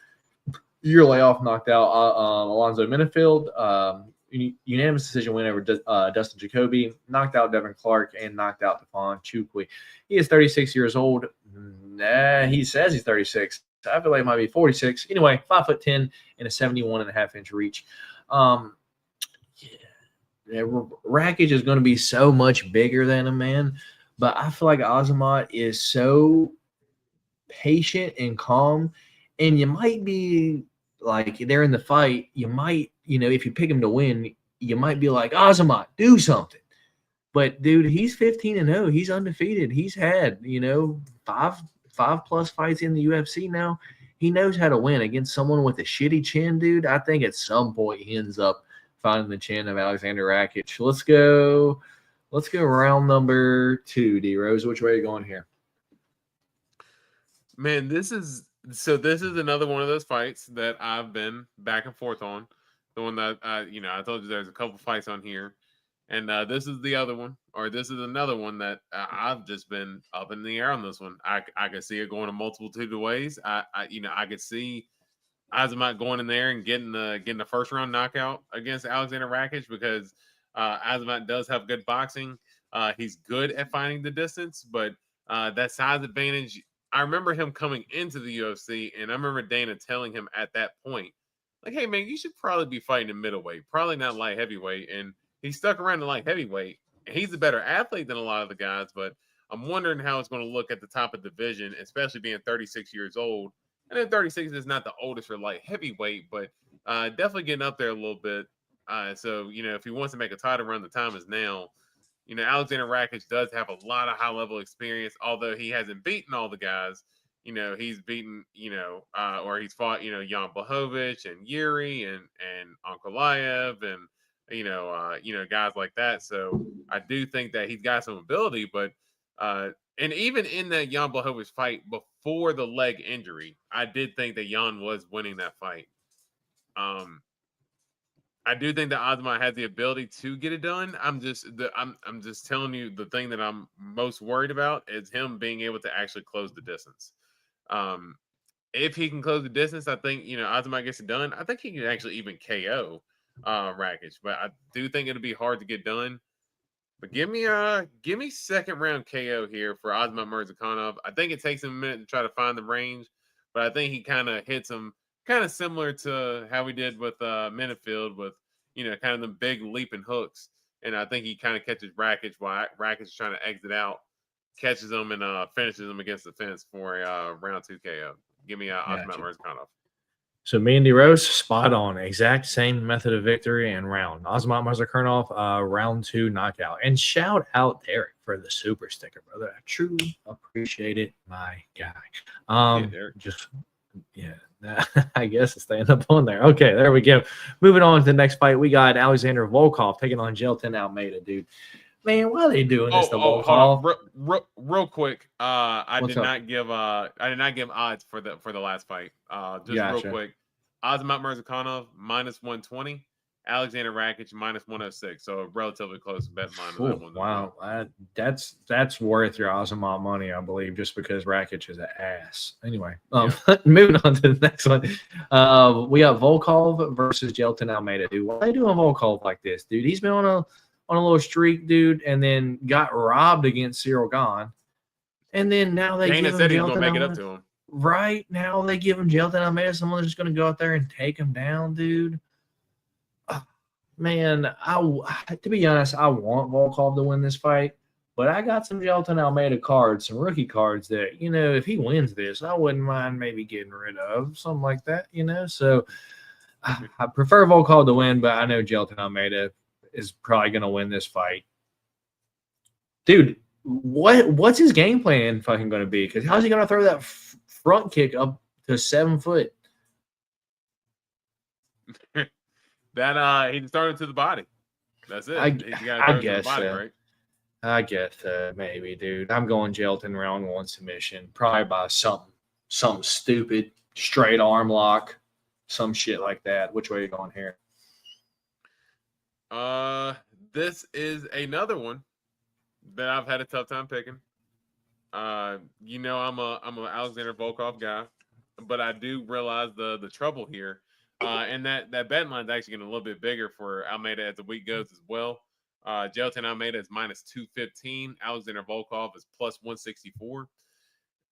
Year layoff, knocked out Alonzo Minifield. Unanimous decision win over Dustin Jacoby. Knocked out Devin Clark and knocked out Devon Chukwi. He is 36 years old. He says he's 36. I feel like it might be 46. Anyway, 5'10" and a 71.5-inch reach. Rakic is going to be so much bigger than him, man. But I feel like Azamat is so patient and calm. And you might be like, they're in the fight. You might, if you pick him to win, you might be like, Azamat, do something. But, dude, he's 15-0. He's undefeated. He's had, 5+ fights in the UFC now. He knows how to win against someone with a shitty chin, dude. I think at some point he ends up finding the chin of Alexander Rakic. Let's go round number 2, D-Rose. Which way are you going here? Man, this is another one of those fights that I've been back and forth on. The one that I told you there's a couple fights on here, and this is the other one, or this is another one that I've just been up in the air on this one. I could see it going a multitude of ways. I could see Azamat going in there and getting the first round knockout against Alexander Rakic, because Azamat does have good boxing. He's good at finding the distance, but that size advantage. I remember him coming into the UFC, and I remember Dana telling him at that point, like, hey, man, you should probably be fighting in middleweight, probably not light heavyweight. And he stuck around to light heavyweight. He's a better athlete than a lot of the guys, but I'm wondering how it's going to look at the top of the division, especially being 36 years old. And then 36 is not the oldest for light heavyweight, but definitely getting up there a little bit. So, if he wants to make a title run, the time is now. Alexander Rakic does have a lot of high-level experience, although he hasn't beaten all the guys. He's beaten, or he's fought, Jan Blachowicz and Yuri and Ankalaev and, guys like that. So I do think that he's got some ability, but and even in that Jan Blachowicz fight before the leg injury, I did think that Jan was winning that fight. I do think that Aspinall has the ability to get it done. I'm just telling you the thing that I'm most worried about is him being able to actually close the distance. If he can close the distance, I think Aspinall gets it done. I think he can actually even KO Rakic, but I do think it'll be hard to get done. But give me second round KO here for Aspinall Murzakanov. I think it takes him a minute to try to find the range, but I think he kind of hits him kind of similar to how we did with Minifield with kind of the big leaping hooks. And I think he kind of catches Rakic while Rakic is trying to exit out, catches him and finishes him against the fence for a round 2 KO. Give me Aspinall Murzakanov. So me and D-Rose, spot on. Exact same method of victory and round. Aspinall Murzakanov, round 2 knockout. And shout out Derek for the super sticker, brother. I truly appreciate it, my guy. I guess it's staying up on there. Okay, there we go. Moving on to the next fight, we got Alexander Volkov taking on Jailton Almeida, dude. Man, why are they doing this to Volkov? Real quick. I did not give odds for the last fight. Real quick. Aspinall Murzakanov -120, Alexander Rakic -106. So a relatively close bet line on that one. Wow, that's worth your Aspinall money, I believe, just because Rakic is an ass. Anyway, moving on to the next one. We got Volkov versus Jailton Almeida, dude. Why are they doing Volkov like this, dude? He's been on a little streak, dude, and then got robbed against Cyril Gane. And then now they Gane said he was going to make it up to him. Right now they give him Jailton Almeida. Someone's just going to go out there and take him down, dude. Man, to be honest, I want Volkov to win this fight, but I got some Jailton Almeida cards, some rookie cards that, if he wins this, I wouldn't mind maybe getting rid of, something like that, So I prefer Volkov to win, but I know Jailton Almeida is probably going to win this fight. Dude, what's his game plan fucking going to be? Because how's he going to throw that front kick up to 7 foot? That he started to the body. That's it. I guess right? I guess maybe, dude. I'm going Jailton round 1 submission, probably by something stupid, straight arm lock, some shit like that. Which way are you going here? This is another one that I've had a tough time picking. I'm a Alexander Volkov guy, but I do realize the trouble here. And that bet line is actually getting a little bit bigger for Almeida as the week goes as well. Jailton Almeida is -215. Alexander Volkov is +164.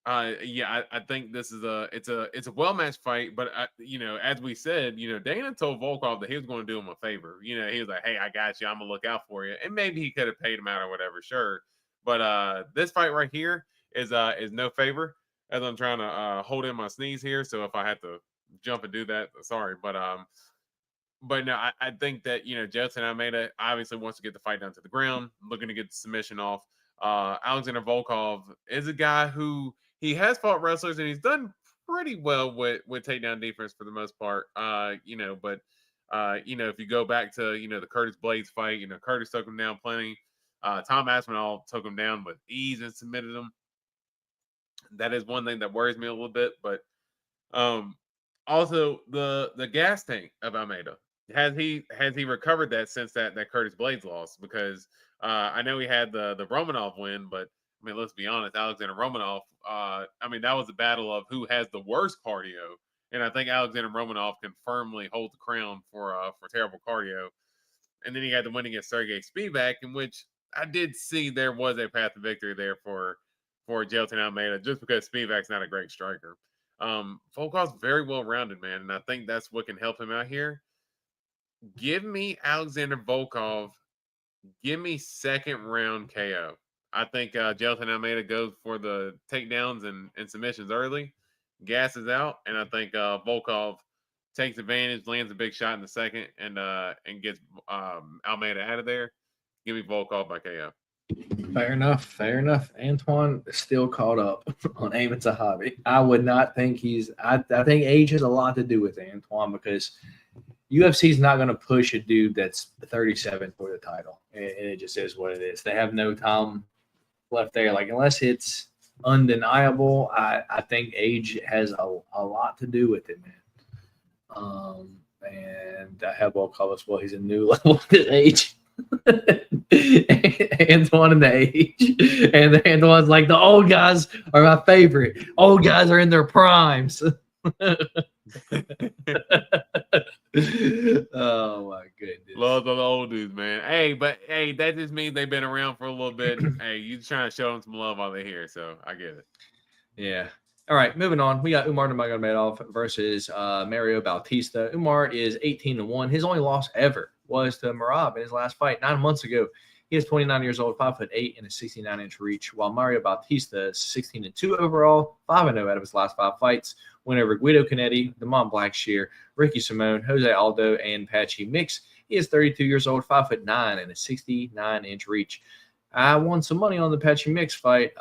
I think this is it's a well-matched fight, but as we said, Dana told Volkov that he was going to do him a favor. He was like, "Hey, I got you. I'm gonna look out for you," and maybe he could have paid him out or whatever, sure. But this fight right here is no favor, as I'm trying to hold in my sneeze here. So if I have to jump and do that, sorry. But no, I think that Jailton Almeida obviously wants to get the fight down to the ground, looking to get the submission off. Alexander Volkov is a guy who he has fought wrestlers and he's done pretty well with takedown defense for the most part. But if you go back to the Curtis Blades fight, Curtis took him down plenty. Tom Aspinall took him down with ease and submitted him. That is one thing that worries me a little bit, but also the gas tank of Almeida. Has he recovered that since that Curtis Blades loss? Because I know he had the Romanov win, but I mean, let's be honest, Alexander Romanov. That was a battle of who has the worst cardio, and I think Alexander Romanov can firmly hold the crown for terrible cardio. And then he had the win against Sergey Spivak, in which I did see there was a path to victory there for Jailton Almeida, just because Spivak's not a great striker. Volkov's very well rounded, man, and I think that's what can help him out here. Give me Alexander Volkov. Give me second round KO. I think Jailton Almeida goes for the takedowns and submissions early, gasses out, and I think Volkov takes advantage, lands a big shot in the second, and gets Almeida out of there. Give me Volkov by KO. Fair enough. Antoine is still caught up on Aim It's a Hobby. I would not think I think age has a lot to do with Antoine, because UFC is not going to push a dude that's 37 for the title. And it just is what it is. They have no time left there. Like, unless it's undeniable, I think age has a lot to do with it, man. And Headball call us, well, he's a new level at this age. Antoine in the age. And Antoine's like, the old guys are my favorite. Old guys are in their primes. Oh my goodness. Love the old dudes, man. Hey, but that just means they've been around for a little bit. Hey, you trying to show them some love while they're here, so I get it. Yeah. All right, moving on. We got Umar Nurmagomedov versus Mario Bautista. Umar is 18-1. His only loss ever was to Merab in his last fight 9 months ago. He is 29 years old, 5'8", and a 69-inch reach, while Mario Bautista is 16-2 overall, 5-0 out of his last 5 fights. Win over Guido Canetti, Damon Blackshear, Ricky Simone, Jose Aldo, and Patchy Mix. He is 32 years old, 5'9", and a 69-inch reach. I won some money on the Patchy Mix fight.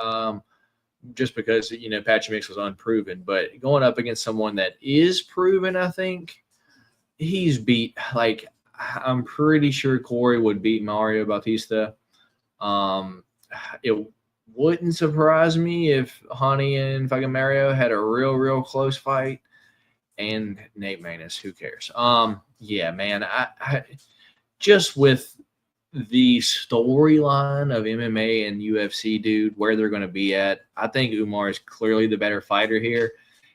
Just because, Patchy Mix was unproven. But going up against someone that is proven, I think he's beat. Like, I'm pretty sure Corey would beat Mario Bautista. It wouldn't surprise me if Honey and fucking Mario had a real close fight. And Nate Maness, who cares? Yeah, man. I just with the storyline of MMA and UFC, dude, where they're going to be at, I think Umar is clearly the better fighter here.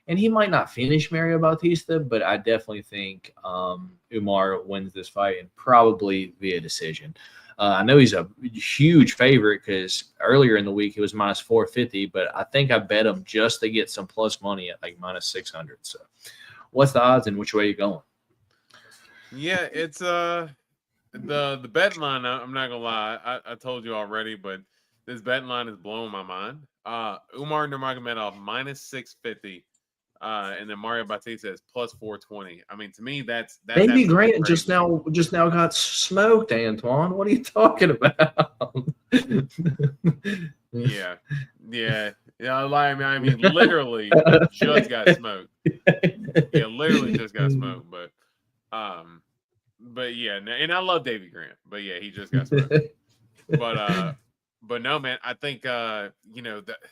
And he might not finish Mario Bautista, but I definitely think Umar wins this fight, and probably via decision. I know he's a huge favorite because earlier in the week he was minus 450, but I think I bet him just to get some plus money at like minus 600. So what's the odds and which way you going? Yeah, it's the bet line, I'm not gonna lie, I told you already, but this bet line is blowing my mind. Umar Nurmagomedov minus 650, and then Mario Bautista is plus 420. I mean, to me, that's Baby Grant just now got smoked, Antoine. What are you talking about? yeah. I mean, literally just got smoked. Yeah, literally just got smoked, But yeah, and I love Davey Grant, but yeah, he just got smoked. But no, man, I think the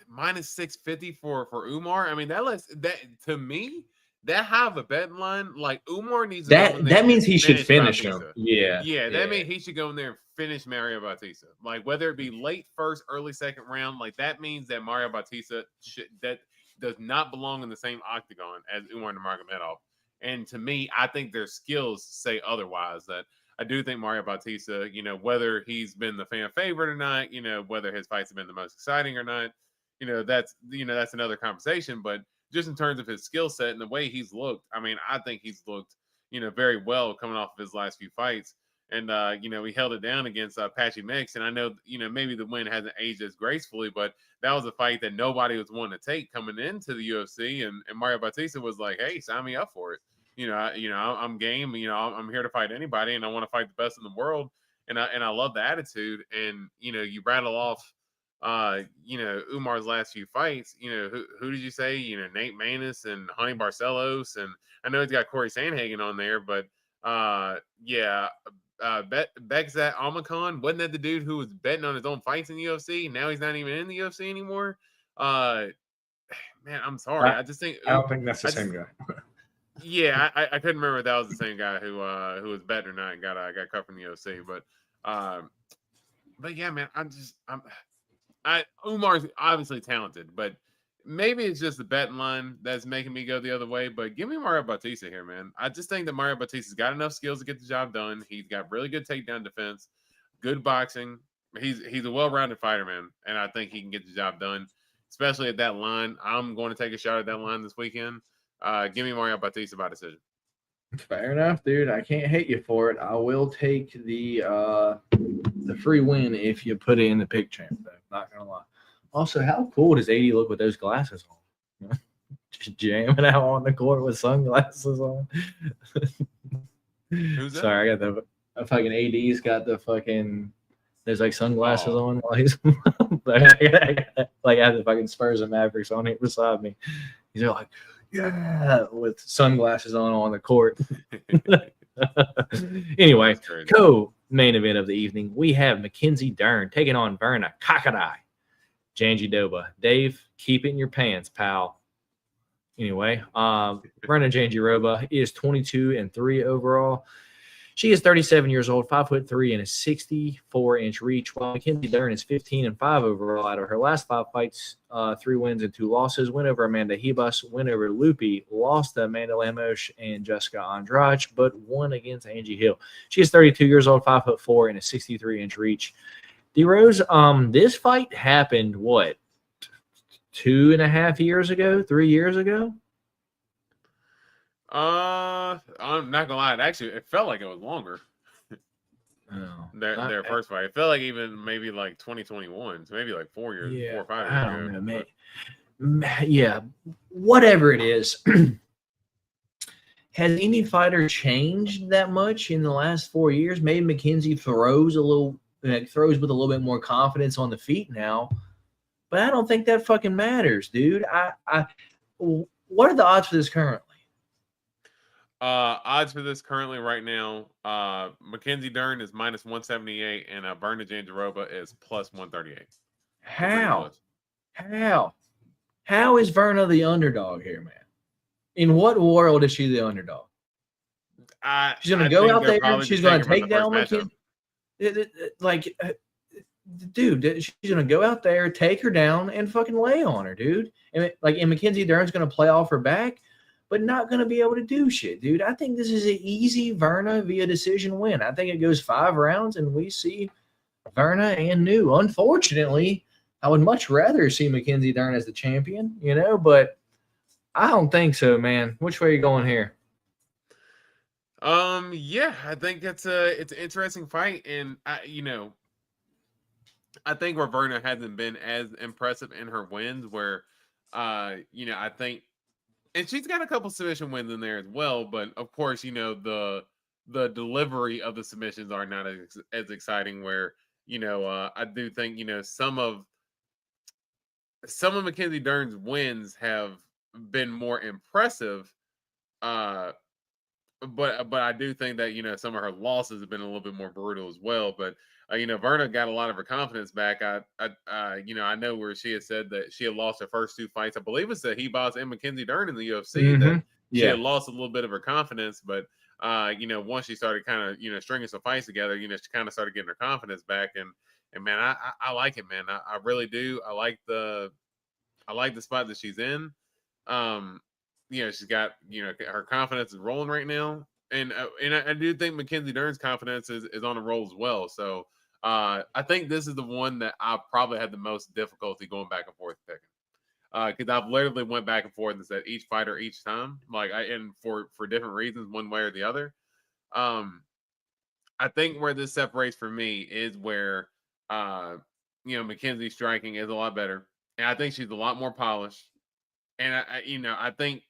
minus 650 for Umar. I mean, that to me, that have a bet line. Like Umar needs to go in there. That means he should finish Bautista. him. Yeah. That means he should go in there and finish Mario Bautista. Like whether it be late first, early second round, like that means that Mario Bautista that does not belong in the same octagon as Umar Nurmagomedov. And to me, I think their skills say otherwise. That I do think Mario Bautista, whether he's been the fan favorite or not, whether his fights have been the most exciting or not, that's another conversation. But just in terms of his skill set and the way he's looked, I mean, I think he's looked, very well coming off of his last few fights. And, he held it down against Patchy Mix. And I know, maybe the win hasn't aged as gracefully, but that was a fight that nobody was wanting to take coming into the UFC. And Mario Bautista was like, hey, sign me up for it. I'm game. I'm here to fight anybody, and I want to fight the best in the world. And I love the attitude. And you rattle off, Umar's last few fights. Who did you say? Nate Maness and Honey Barcelos, and I know he's got Corey Sandhagen on there, but Bekzat Almakhan, wasn't that the dude who was betting on his own fights in the UFC? Now he's not even in the UFC anymore. Man, I'm sorry. I don't think that's the same guy. Yeah, I couldn't remember if that was the same guy who was betting or not and got cut from the UFC. But yeah, man, Umar's obviously talented, but maybe it's just the betting line that's making me go the other way. But give me Mario Bautista here, man. I just think that Mario Bautista's got enough skills to get the job done. He's got really good takedown defense, good boxing. He's a well-rounded fighter, man, and I think he can get the job done, especially at that line. I'm going to take a shot at that line this weekend. Give me Mario Bautista by decision. Fair enough, dude. I can't hate you for it. I will take the free win if you put it in the pick champ, though. Not gonna lie. Also, how cool does 80 look with those glasses on? Just jamming out on the court with sunglasses on. Who's that? Sorry, I got the fucking AD's got the fucking there's like sunglasses on while he's like I have the fucking Spurs and Mavericks on here beside me. He's like, yeah, with sunglasses on the court. Anyway, co-main event of the evening, we have Mackenzie Dern taking on Verna Kakadai. Janji Doba. Dave, keep it in your pants, pal. Anyway, Verna Jandiroba is 22-3 overall. She is 37 years old, 5'3", and a 64-inch reach, while Mackenzie Dern is 15-5 overall. Out of her last 5 fights, 3 wins and 2 losses. Win over Amanda Hebus, win over Lupi, lost to Amanda Lemos and Jessica Andrade, but won against Angie Hill. She is 32 years old, 5'4", and a 63-inch reach. D-Rose, this fight happened, what, 2.5 years ago, 3 years ago? I'm not gonna lie. Actually, it felt like it was longer. Oh, their first fight. It felt like even maybe like 2021. So maybe like 4 years, 4 or 5 years I ago. don't know, man. Yeah, whatever it is. Has any fighter changed that much in the last 4 years? Maybe Mackenzie throws with a little bit more confidence on the feet now, but I don't think that fucking matters, dude. What are the odds for this currently? Odds for this currently right now, Mackenzie Dern is -178 and Verna Jandiroba is +138. How is Verna the underdog here, man? In what world is she the underdog? She's going to go out there. She's going to take down Mackenzie. Dude, she's going to go out there, take her down, and fucking lay on her, dude. And Mackenzie Dern's going to play off her back, but not going to be able to do shit, dude. I think this is an easy Verna via decision win. I think it goes 5 rounds, and we see Verna and New. Unfortunately, I would much rather see Mackenzie Dern as the champion, but I don't think so, man. Which way are you going here? Yeah, I think it's an interesting fight, and I think where Verna hasn't been as impressive in her wins, where I think, and she's got a couple submission wins in there as well, but of course, the delivery of the submissions are not as exciting. Where I do think some of Mackenzie Dern's wins have been more impressive. But I do think that some of her losses have been a little bit more brutal as well. But Verna got a lot of her confidence back. I know where she had said that she had lost her first 2 fights. I believe it's that Hebus and Mackenzie Dern in the UFC that she had lost a little bit of her confidence. But once she started kind of stringing some fights together, she kind of started getting her confidence back. And man, I like it, man. I really do. I like the spot that she's in. She's got her confidence is rolling right now, and I do think Mackenzie Dern's confidence is on a roll as well. So I think this is the one that I probably had the most difficulty going back and forth picking, because I've literally went back and forth and said each fighter each time, and for different reasons, one way or the other. I think where this separates for me is where Mackenzie's striking is a lot better, and I think she's a lot more polished. And I think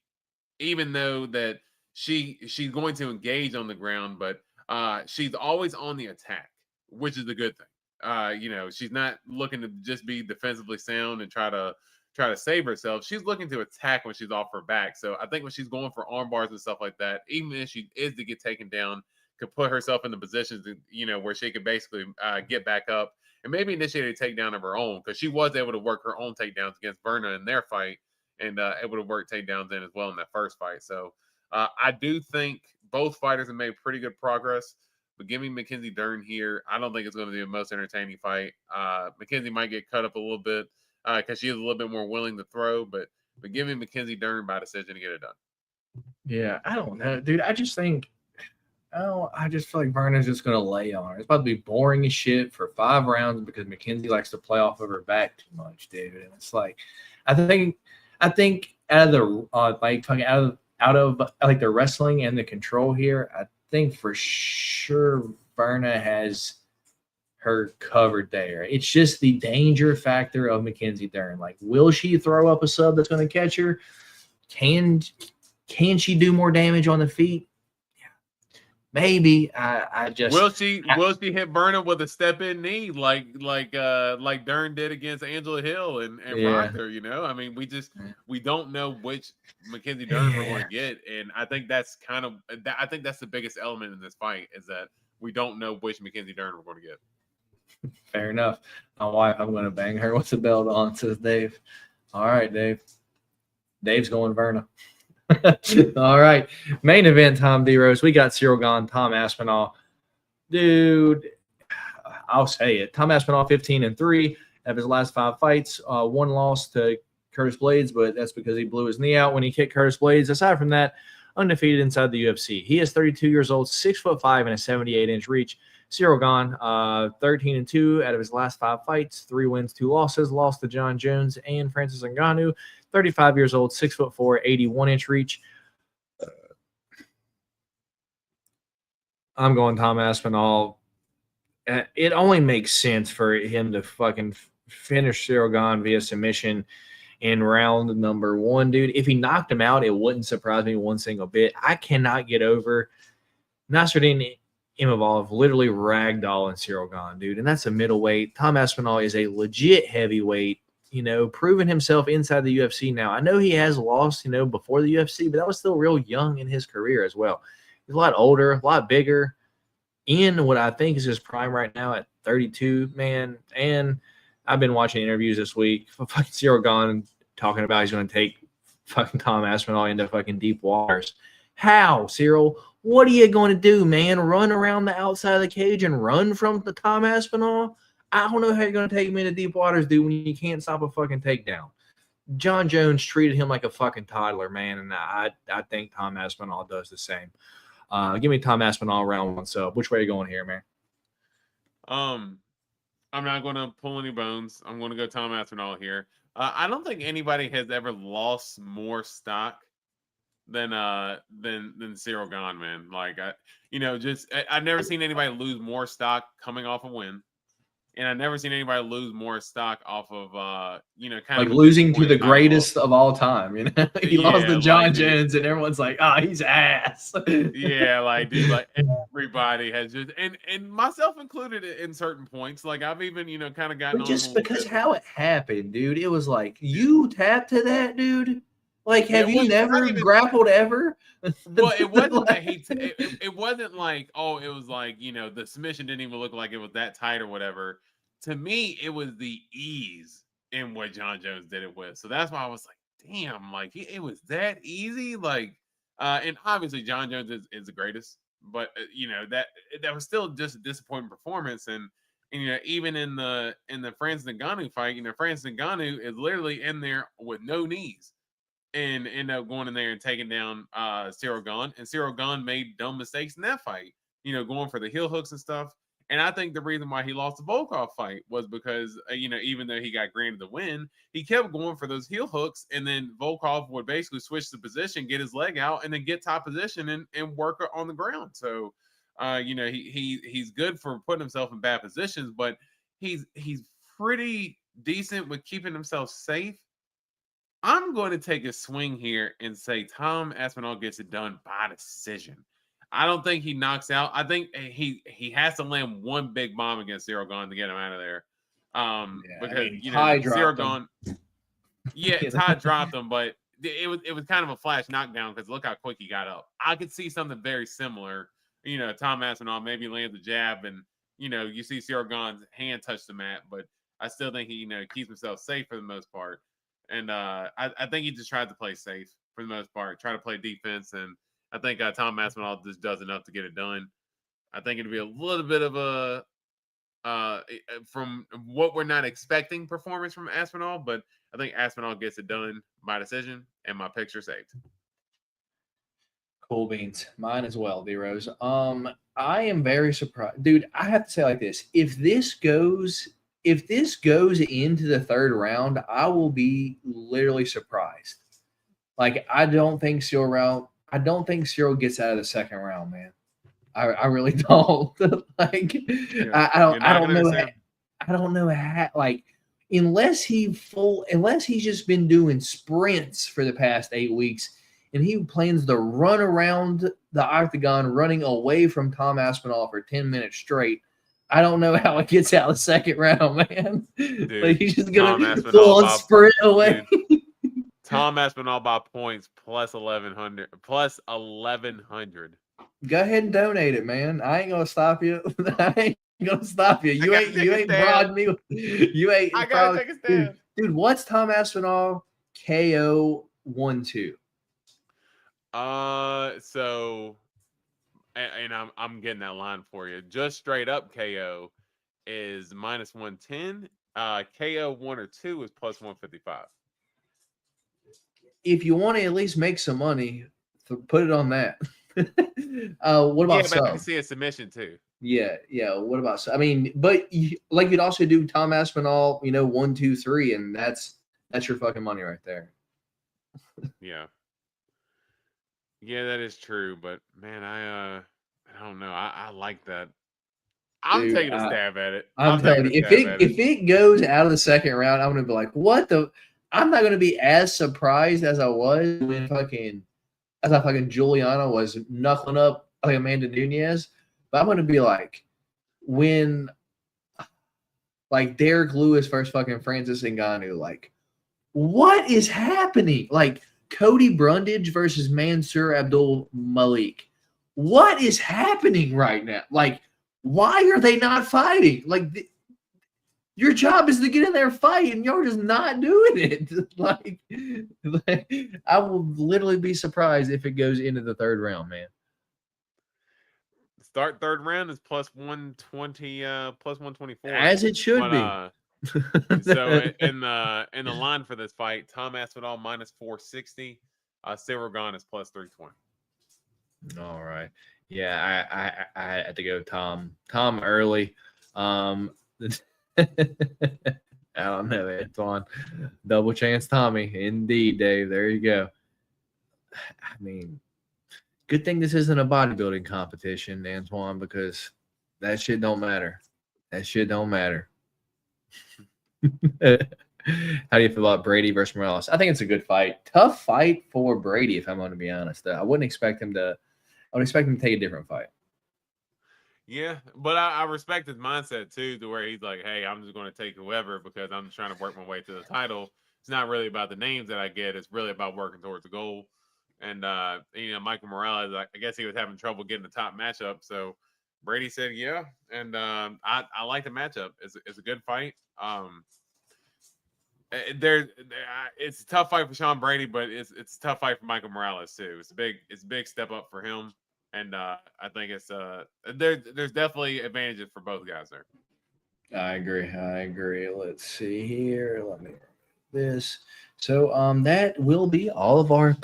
even though that she's going to engage on the ground, but she's always on the attack, which is a good thing. She's not looking to just be defensively sound and try to save herself. She's looking to attack when she's off her back. So I think when she's going for arm bars and stuff like that, even if she is to get taken down, could put herself in the positions where she could basically get back up and maybe initiate a takedown of her own, because she was able to work her own takedowns against Verna in their fight, and able to work takedowns in as well in that first fight. So I do think both fighters have made pretty good progress, but give me Mackenzie Dern here. I don't think it's going to be the most entertaining fight. Mackenzie might get cut up a little bit because she is a little bit more willing to throw, but give me Mackenzie Dern by decision to get it done. Yeah, I don't know, dude. I just feel like Verna's just going to lay on her. It's about to be boring as shit for 5 rounds because Mackenzie likes to play off of her back too much, dude. And it's like, I think out of the out of the wrestling and the control here, I think for sure Verna has her covered there. It's just the danger factor of Mackenzie Dern. Like, will she throw up a sub that's going to catch her? Can she do more damage on the feet? Maybe. Will she hit Verna with a step in knee like Dern did against Angela Hill and rocked her? I mean, we don't know which Mackenzie Dern we're going to get, and I think that's the biggest element in this fight, is that we don't know which Mackenzie Dern we're going to get. Fair enough. My wife, I'm going to bang her with the belt on, says Dave. All right, Dave. Dave's going Verna. All right. Main event, Tom D. Rose. We got Cyril Gane, Tom Aspinall. Dude, I'll say it. Tom Aspinall, 15-3 of his last 5 fights. One loss to Curtis Blades, but that's because he blew his knee out when he kicked Curtis Blades. Aside from that, undefeated inside the UFC. He is 32 years old, 6'5", and a 78-inch reach. Cyril Gane, 13-2 out of his last 5 fights, 3 wins, 2 losses. Lost to John Jones and Francis Ngannou. 35 years old, 6'4", 81-inch reach. I'm going Tom Aspinall. It only makes sense for him to fucking finish Cyril Gane via submission in round number 1, dude. If he knocked him out, it wouldn't surprise me one single bit. I cannot get over Nasruddin Imavov literally ragdolling Cyril Gane, dude. And that's a middleweight. Tom Aspinall is a legit heavyweight, proving himself inside the UFC now. I know he has lost, before the UFC, but that was still real young in his career as well. He's a lot older, a lot bigger, in what I think is his prime right now at 32, man. And I've been watching interviews this week. Fucking Cyril Gane talking about he's going to take fucking Tom Aspinall into fucking deep waters. How, Cyril? What are you going to do, man? Run around the outside of the cage and run from the Tom Aspinall? I don't know how you're going to take him into deep waters, dude, when you can't stop a fucking takedown. John Jones treated him like a fucking toddler, man, and I think Tom Aspinall does the same. Give me Tom Aspinall round 1 sub. Which way are you going here, man? I'm not going to pull any bones. I'm going to go Tom Aspinall here. I don't think anybody has ever lost more stock than Cyril Gane, man. Like I've never seen anybody lose more stock coming off a win, and I've never seen anybody lose more stock off of kind like of losing to the greatest of all time. He lost to John Jones, and everyone's like, "Ah, he's ass." Yeah, like dude, like everybody has just and myself included in certain points. Like I've even kind of gotten but just because how it happened, dude. It was like you tapped to that, dude. Like, have you never grappled ever? Well, it wasn't that it wasn't like, oh, it was like, the submission didn't even look like it was that tight or whatever. To me, it was the ease in what John Jones did it with. So that's why I was like, damn, like it was that easy. Like, and obviously John Jones is the greatest, but that was still just a disappointing performance. And even in the Francis Ngannou fight, Francis Ngannou is literally in there with no knees. And end up going in there and taking down Cyril Gane. And Cyril Gane made dumb mistakes in that fight, going for the heel hooks and stuff. And I think the reason why he lost the Volkov fight was because, even though he got granted the win, he kept going for those heel hooks. And then Volkov would basically switch the position, get his leg out, and then get top position and work on the ground. So, he's good for putting himself in bad positions, but he's pretty decent with keeping himself safe. I'm going to take a swing here and say Tom Aspinall gets it done by decision. I don't think he knocks out. I think he has to land one big bomb against Cyril Gane to get him out of there. Because Cyril Gane, Ty dropped him, but it was kind of a flash knockdown because look how quick he got up. I could see something very similar. Tom Aspinall maybe lands a jab, and you see Cyril Gane's hand touch the mat, but I still think he keeps himself safe for the most part. And I think he just tried to play safe for the most part, try to play defense. And I think Tom Aspinall just does enough to get it done. I think it'd be a little bit of a from what we're not expecting performance from Aspinall, but I think Aspinall gets it done by decision, and my picks are saved. Cool beans. Mine as well, D-Rose. I am very surprised. Dude, I have to say like this. If this goes into the 3rd round, I will be literally surprised. Like, I don't think Cyril gets out of the 2nd round, man. I really don't. Like, yeah, I don't know how, like, unless he's just been doing sprints for the past 8 weeks and he plans to run around the octagon running away from Tom Aspinall for 10 minutes straight. I don't know how it gets out of the 2nd round, man. Dude, like he's just gonna full on sprint away. Dude, Tom Aspinall by points plus 1,100. Go ahead and donate it, man. I ain't gonna stop you. I ain't gonna stop you. You ain't broad me. You ain't. I gotta take a stand. Dude, what's Tom Aspinall KO 1-2? So, and I'm getting that line for you. Just straight up KO is -110. KO 1 or 2 is +155. If you want to at least make some money, put it on that. What about but I can sub? see a submission too. Yeah. What about sub? I mean, but like you'd also do Tom Aspinall, 1, 2, 3, and that's your fucking money right there. Yeah, that is true. But man, I don't know. I like that. I'm taking a stab at it. I'm telling you, if it goes out of the second round, I'm gonna be like, what the? I'm not gonna be as surprised as I was when fucking Juliana was knuckling up like Amanda Nunes, but I'm gonna be like when like Derek Lewis versus fucking Francis Ngannou, like what is happening? Like Cody Brundage versus Mansour Abdul Malik. What is happening right now? Like, why are they not fighting? Like, your job is to get in there and fight, and you're just not doing it. like, I will literally be surprised if it goes into the third round, man. Start third round is +120, +124. As it should be. So in the line for this fight, Tom Aspinall -460, Cyril Gane is +320. All right. Yeah, I had to go Tom early. I don't know, Antoine. Double chance Tommy. Indeed, Dave. There you go. I mean, good thing this isn't a bodybuilding competition, Antoine, because that shit don't matter. That shit don't matter. How do you feel about Brady versus Morales? I think it's a good fight. Tough fight for Brady, if I'm going to be honest. I wouldn't expect him to. I would expect him to take a different fight. Yeah, but I respect his mindset too, to where he's like, "Hey, I'm just going to take whoever because I'm just trying to work my way to the title. It's not really about the names that I get; it's really about working towards the goal." And Michael Morales, I guess he was having trouble getting the top matchup, so Brady said, "Yeah," and I like the matchup. It's a good fight. It's a tough fight for Sean Brady, but it's a tough fight for Michael Morales too. It's a big step up for him, and I think it's there's definitely advantages for both guys there. I agree. Let's see here. Let me this. So that will be all of our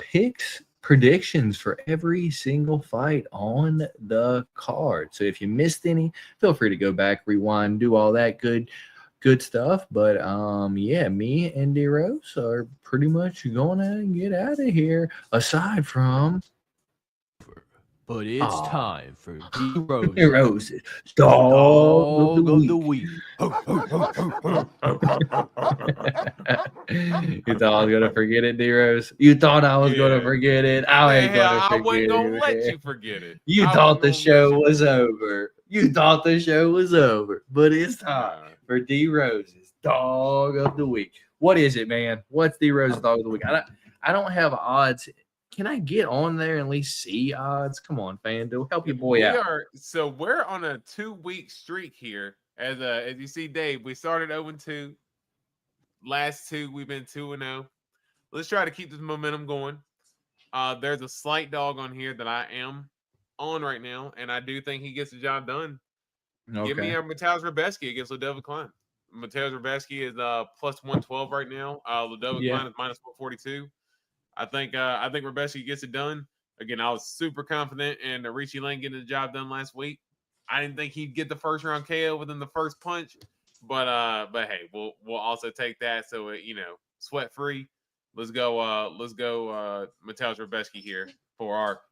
predictions for every single fight on the card. So if you missed any, feel free to go back, rewind, do all that good stuff. But yeah, me and D Rose are pretty much gonna get out of here. Aside from, but it's time for D Rose's Dog of the Week. You thought I was gonna forget it, D Rose? You thought I was gonna forget it? I ain't gonna forget it. I wasn't gonna let you forget it. You thought the show was over. But it's time for D Rose's Dog of the Week. What is it, man? What's D Rose's Dog of the Week? I don't have odds. Can I get on there and at least see odds? Come on, FanDuel, help your boy out. We're on a 2-week streak here. As you see, Dave, we started 0-2. Last 2, we've been 2-0. Let's try to keep this momentum going. There's a slight dog on here that I am on right now, and I do think he gets the job done. Okay. Give me Mateusz Rebecki against Ludovit Klein. Mateusz Rebecki is +112 right now. Ludovit Klein is -142. I think Rebecki gets it done. Again, I was super confident in Richie Lane getting the job done last week. I didn't think he'd get the first round KO within the first punch, but hey, we'll also take that. So sweat free. Let's go Mateusz Rebecki here for our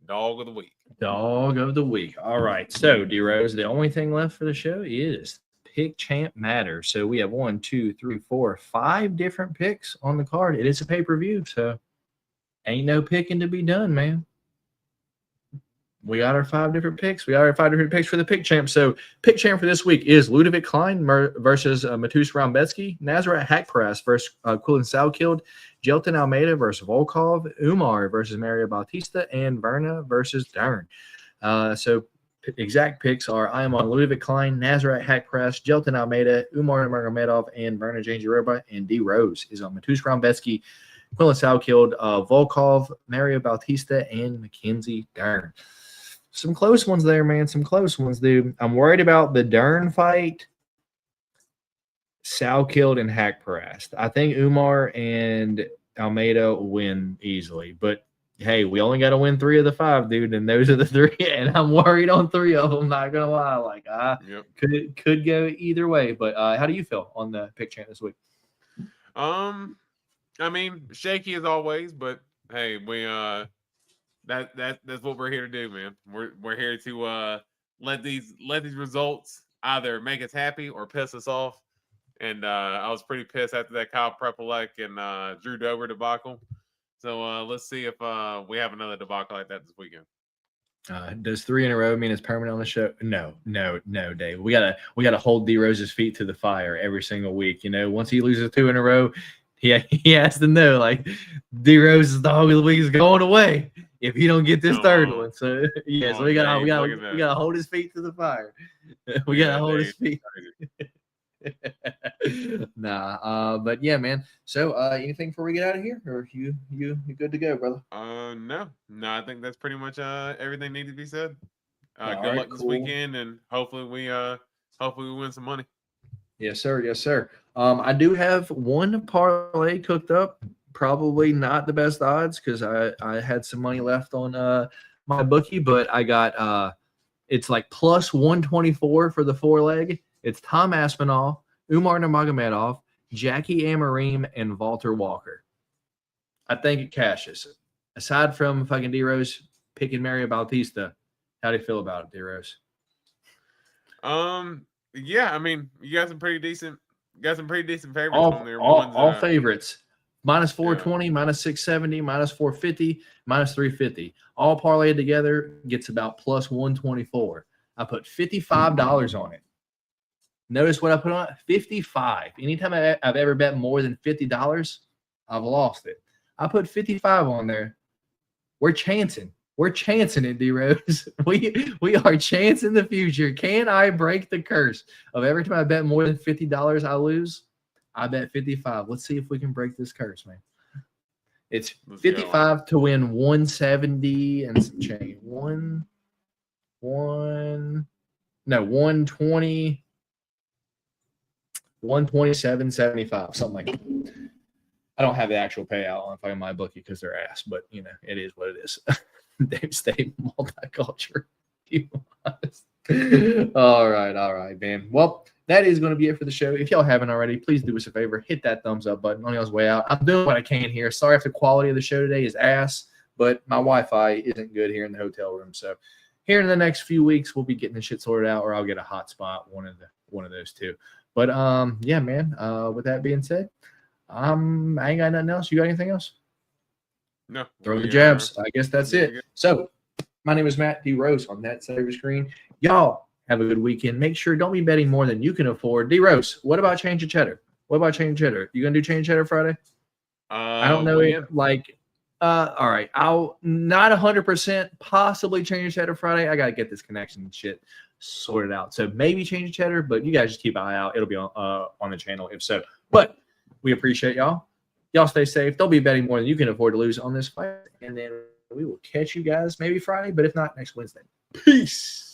Dog of the Week. Dog of the Week. All right. So, D Rose, the only thing left for the show is Pick Champ Matter. So we have 1, 2, 3, 4, 5 different picks on the card. It is a pay-per-view, so ain't no picking to be done, man. We got our 5 different picks. We got our 5 different picks for the Pick Champ. So Pick Champ for this week is Ludovit Klein versus Mateusz Rebecki, Nazareth Hackpress versus Kulin Salkild, Jelton Almeida versus Volkov, Umar versus Mario Bautista, and Verna versus Dern. So exact picks are: I am on Ludovit Klein, Nazareth Hackpress, Jelton Almeida, Umar Nurmagomedov, and Verna Jandiroba, and D Rose is on Mateusz Rebecki, Quilisao killed Volkov, Mario Bautista, and Mackenzie Dern. Some close ones there, man. Some close ones, dude. I'm worried about the Dern fight. Sal killed and Hack harassed. I think Umar and Almeida will win easily. But, hey, we only got to win 3 of the 5, dude, and those are the 3. And I'm worried on 3 of them, not going to lie. Like, could go either way. But how do you feel on the pick chant this week? I mean, shaky as always, but hey, we that's what we're here to do, man. We're here to let these results either make us happy or piss us off. And I was pretty pissed after that Kyle Prepolek and Drew Dober debacle. So let's see if we have another debacle like that this weekend. Does 3 in a row mean it's permanent on the show? No, Dave. We gotta hold D Rose's feet to the fire every single week. You know, once he loses 2 in a row, he has to know, like, D Rose's dog of the week is going away if he don't get this third one. So so we gotta hold his feet to the fire. We gotta hold his feet. But yeah, man. So anything before we get out of here, or you good to go, brother? No, I think that's pretty much everything needs to be said. Good luck this weekend, and hopefully we win some money. Yes, sir. I do have one parlay cooked up. Probably not the best odds because I had some money left on my bookie, but I got it's like plus 124 for the 4-leg. It's Tom Aspinall, Umar Nurmagomedov, Jackie Amareem, and Walter Walker. I think it cashes. Aside from fucking D Rose picking Mario Bautista, how do you feel about it, D Rose? Yeah, I mean, you got some pretty decent favorites on there. All favorites. Minus 420, minus 670, minus 450, minus 350. All parlayed together gets about plus 124. I put $55 on it. Notice what I put on it? $55. Anytime I've ever bet more than $50, I've lost it. I put 55 on there. We're chancing. We're chancing it, D Rose. We are chancing the future. Can I break the curse of every time I bet more than $50 I lose? I bet 55. Let's see if we can break this curse, man. It's 55 to win 170 and some change. 120, 127.75, something like that. I don't have the actual payout on fucking my bookie because they're ass, but you know, it is what it is. Dave State multicultural. All right, man. Well, that is going to be it for the show. If y'all haven't already, please do us a favor. Hit that thumbs up button on y'all's way out. I'm doing what I can here. Sorry if the quality of the show today is ass, but my Wi-Fi isn't good here in the hotel room. So here in the next few weeks, we'll be getting this shit sorted out, or I'll get a hotspot, one of those two. But yeah, man. With that being said, I ain't got nothing else. You got anything else? No. Throw the jabs. I guess that's it. So my name is Matt D. Rose on that side of the screen. Y'all have a good weekend. Make sure don't be betting more than you can afford. D. Rose, what about change of cheddar? You gonna do change cheddar Friday? I don't know. All right. I'll not 100% possibly change cheddar Friday. I gotta get this connection and shit sorted out. So maybe change cheddar, but you guys just keep an eye out. It'll be on the channel if so. But we appreciate y'all. Y'all stay safe. Don't be betting more than you can afford to lose on this fight. And then we will catch you guys maybe Friday, but if not, next Wednesday. Peace.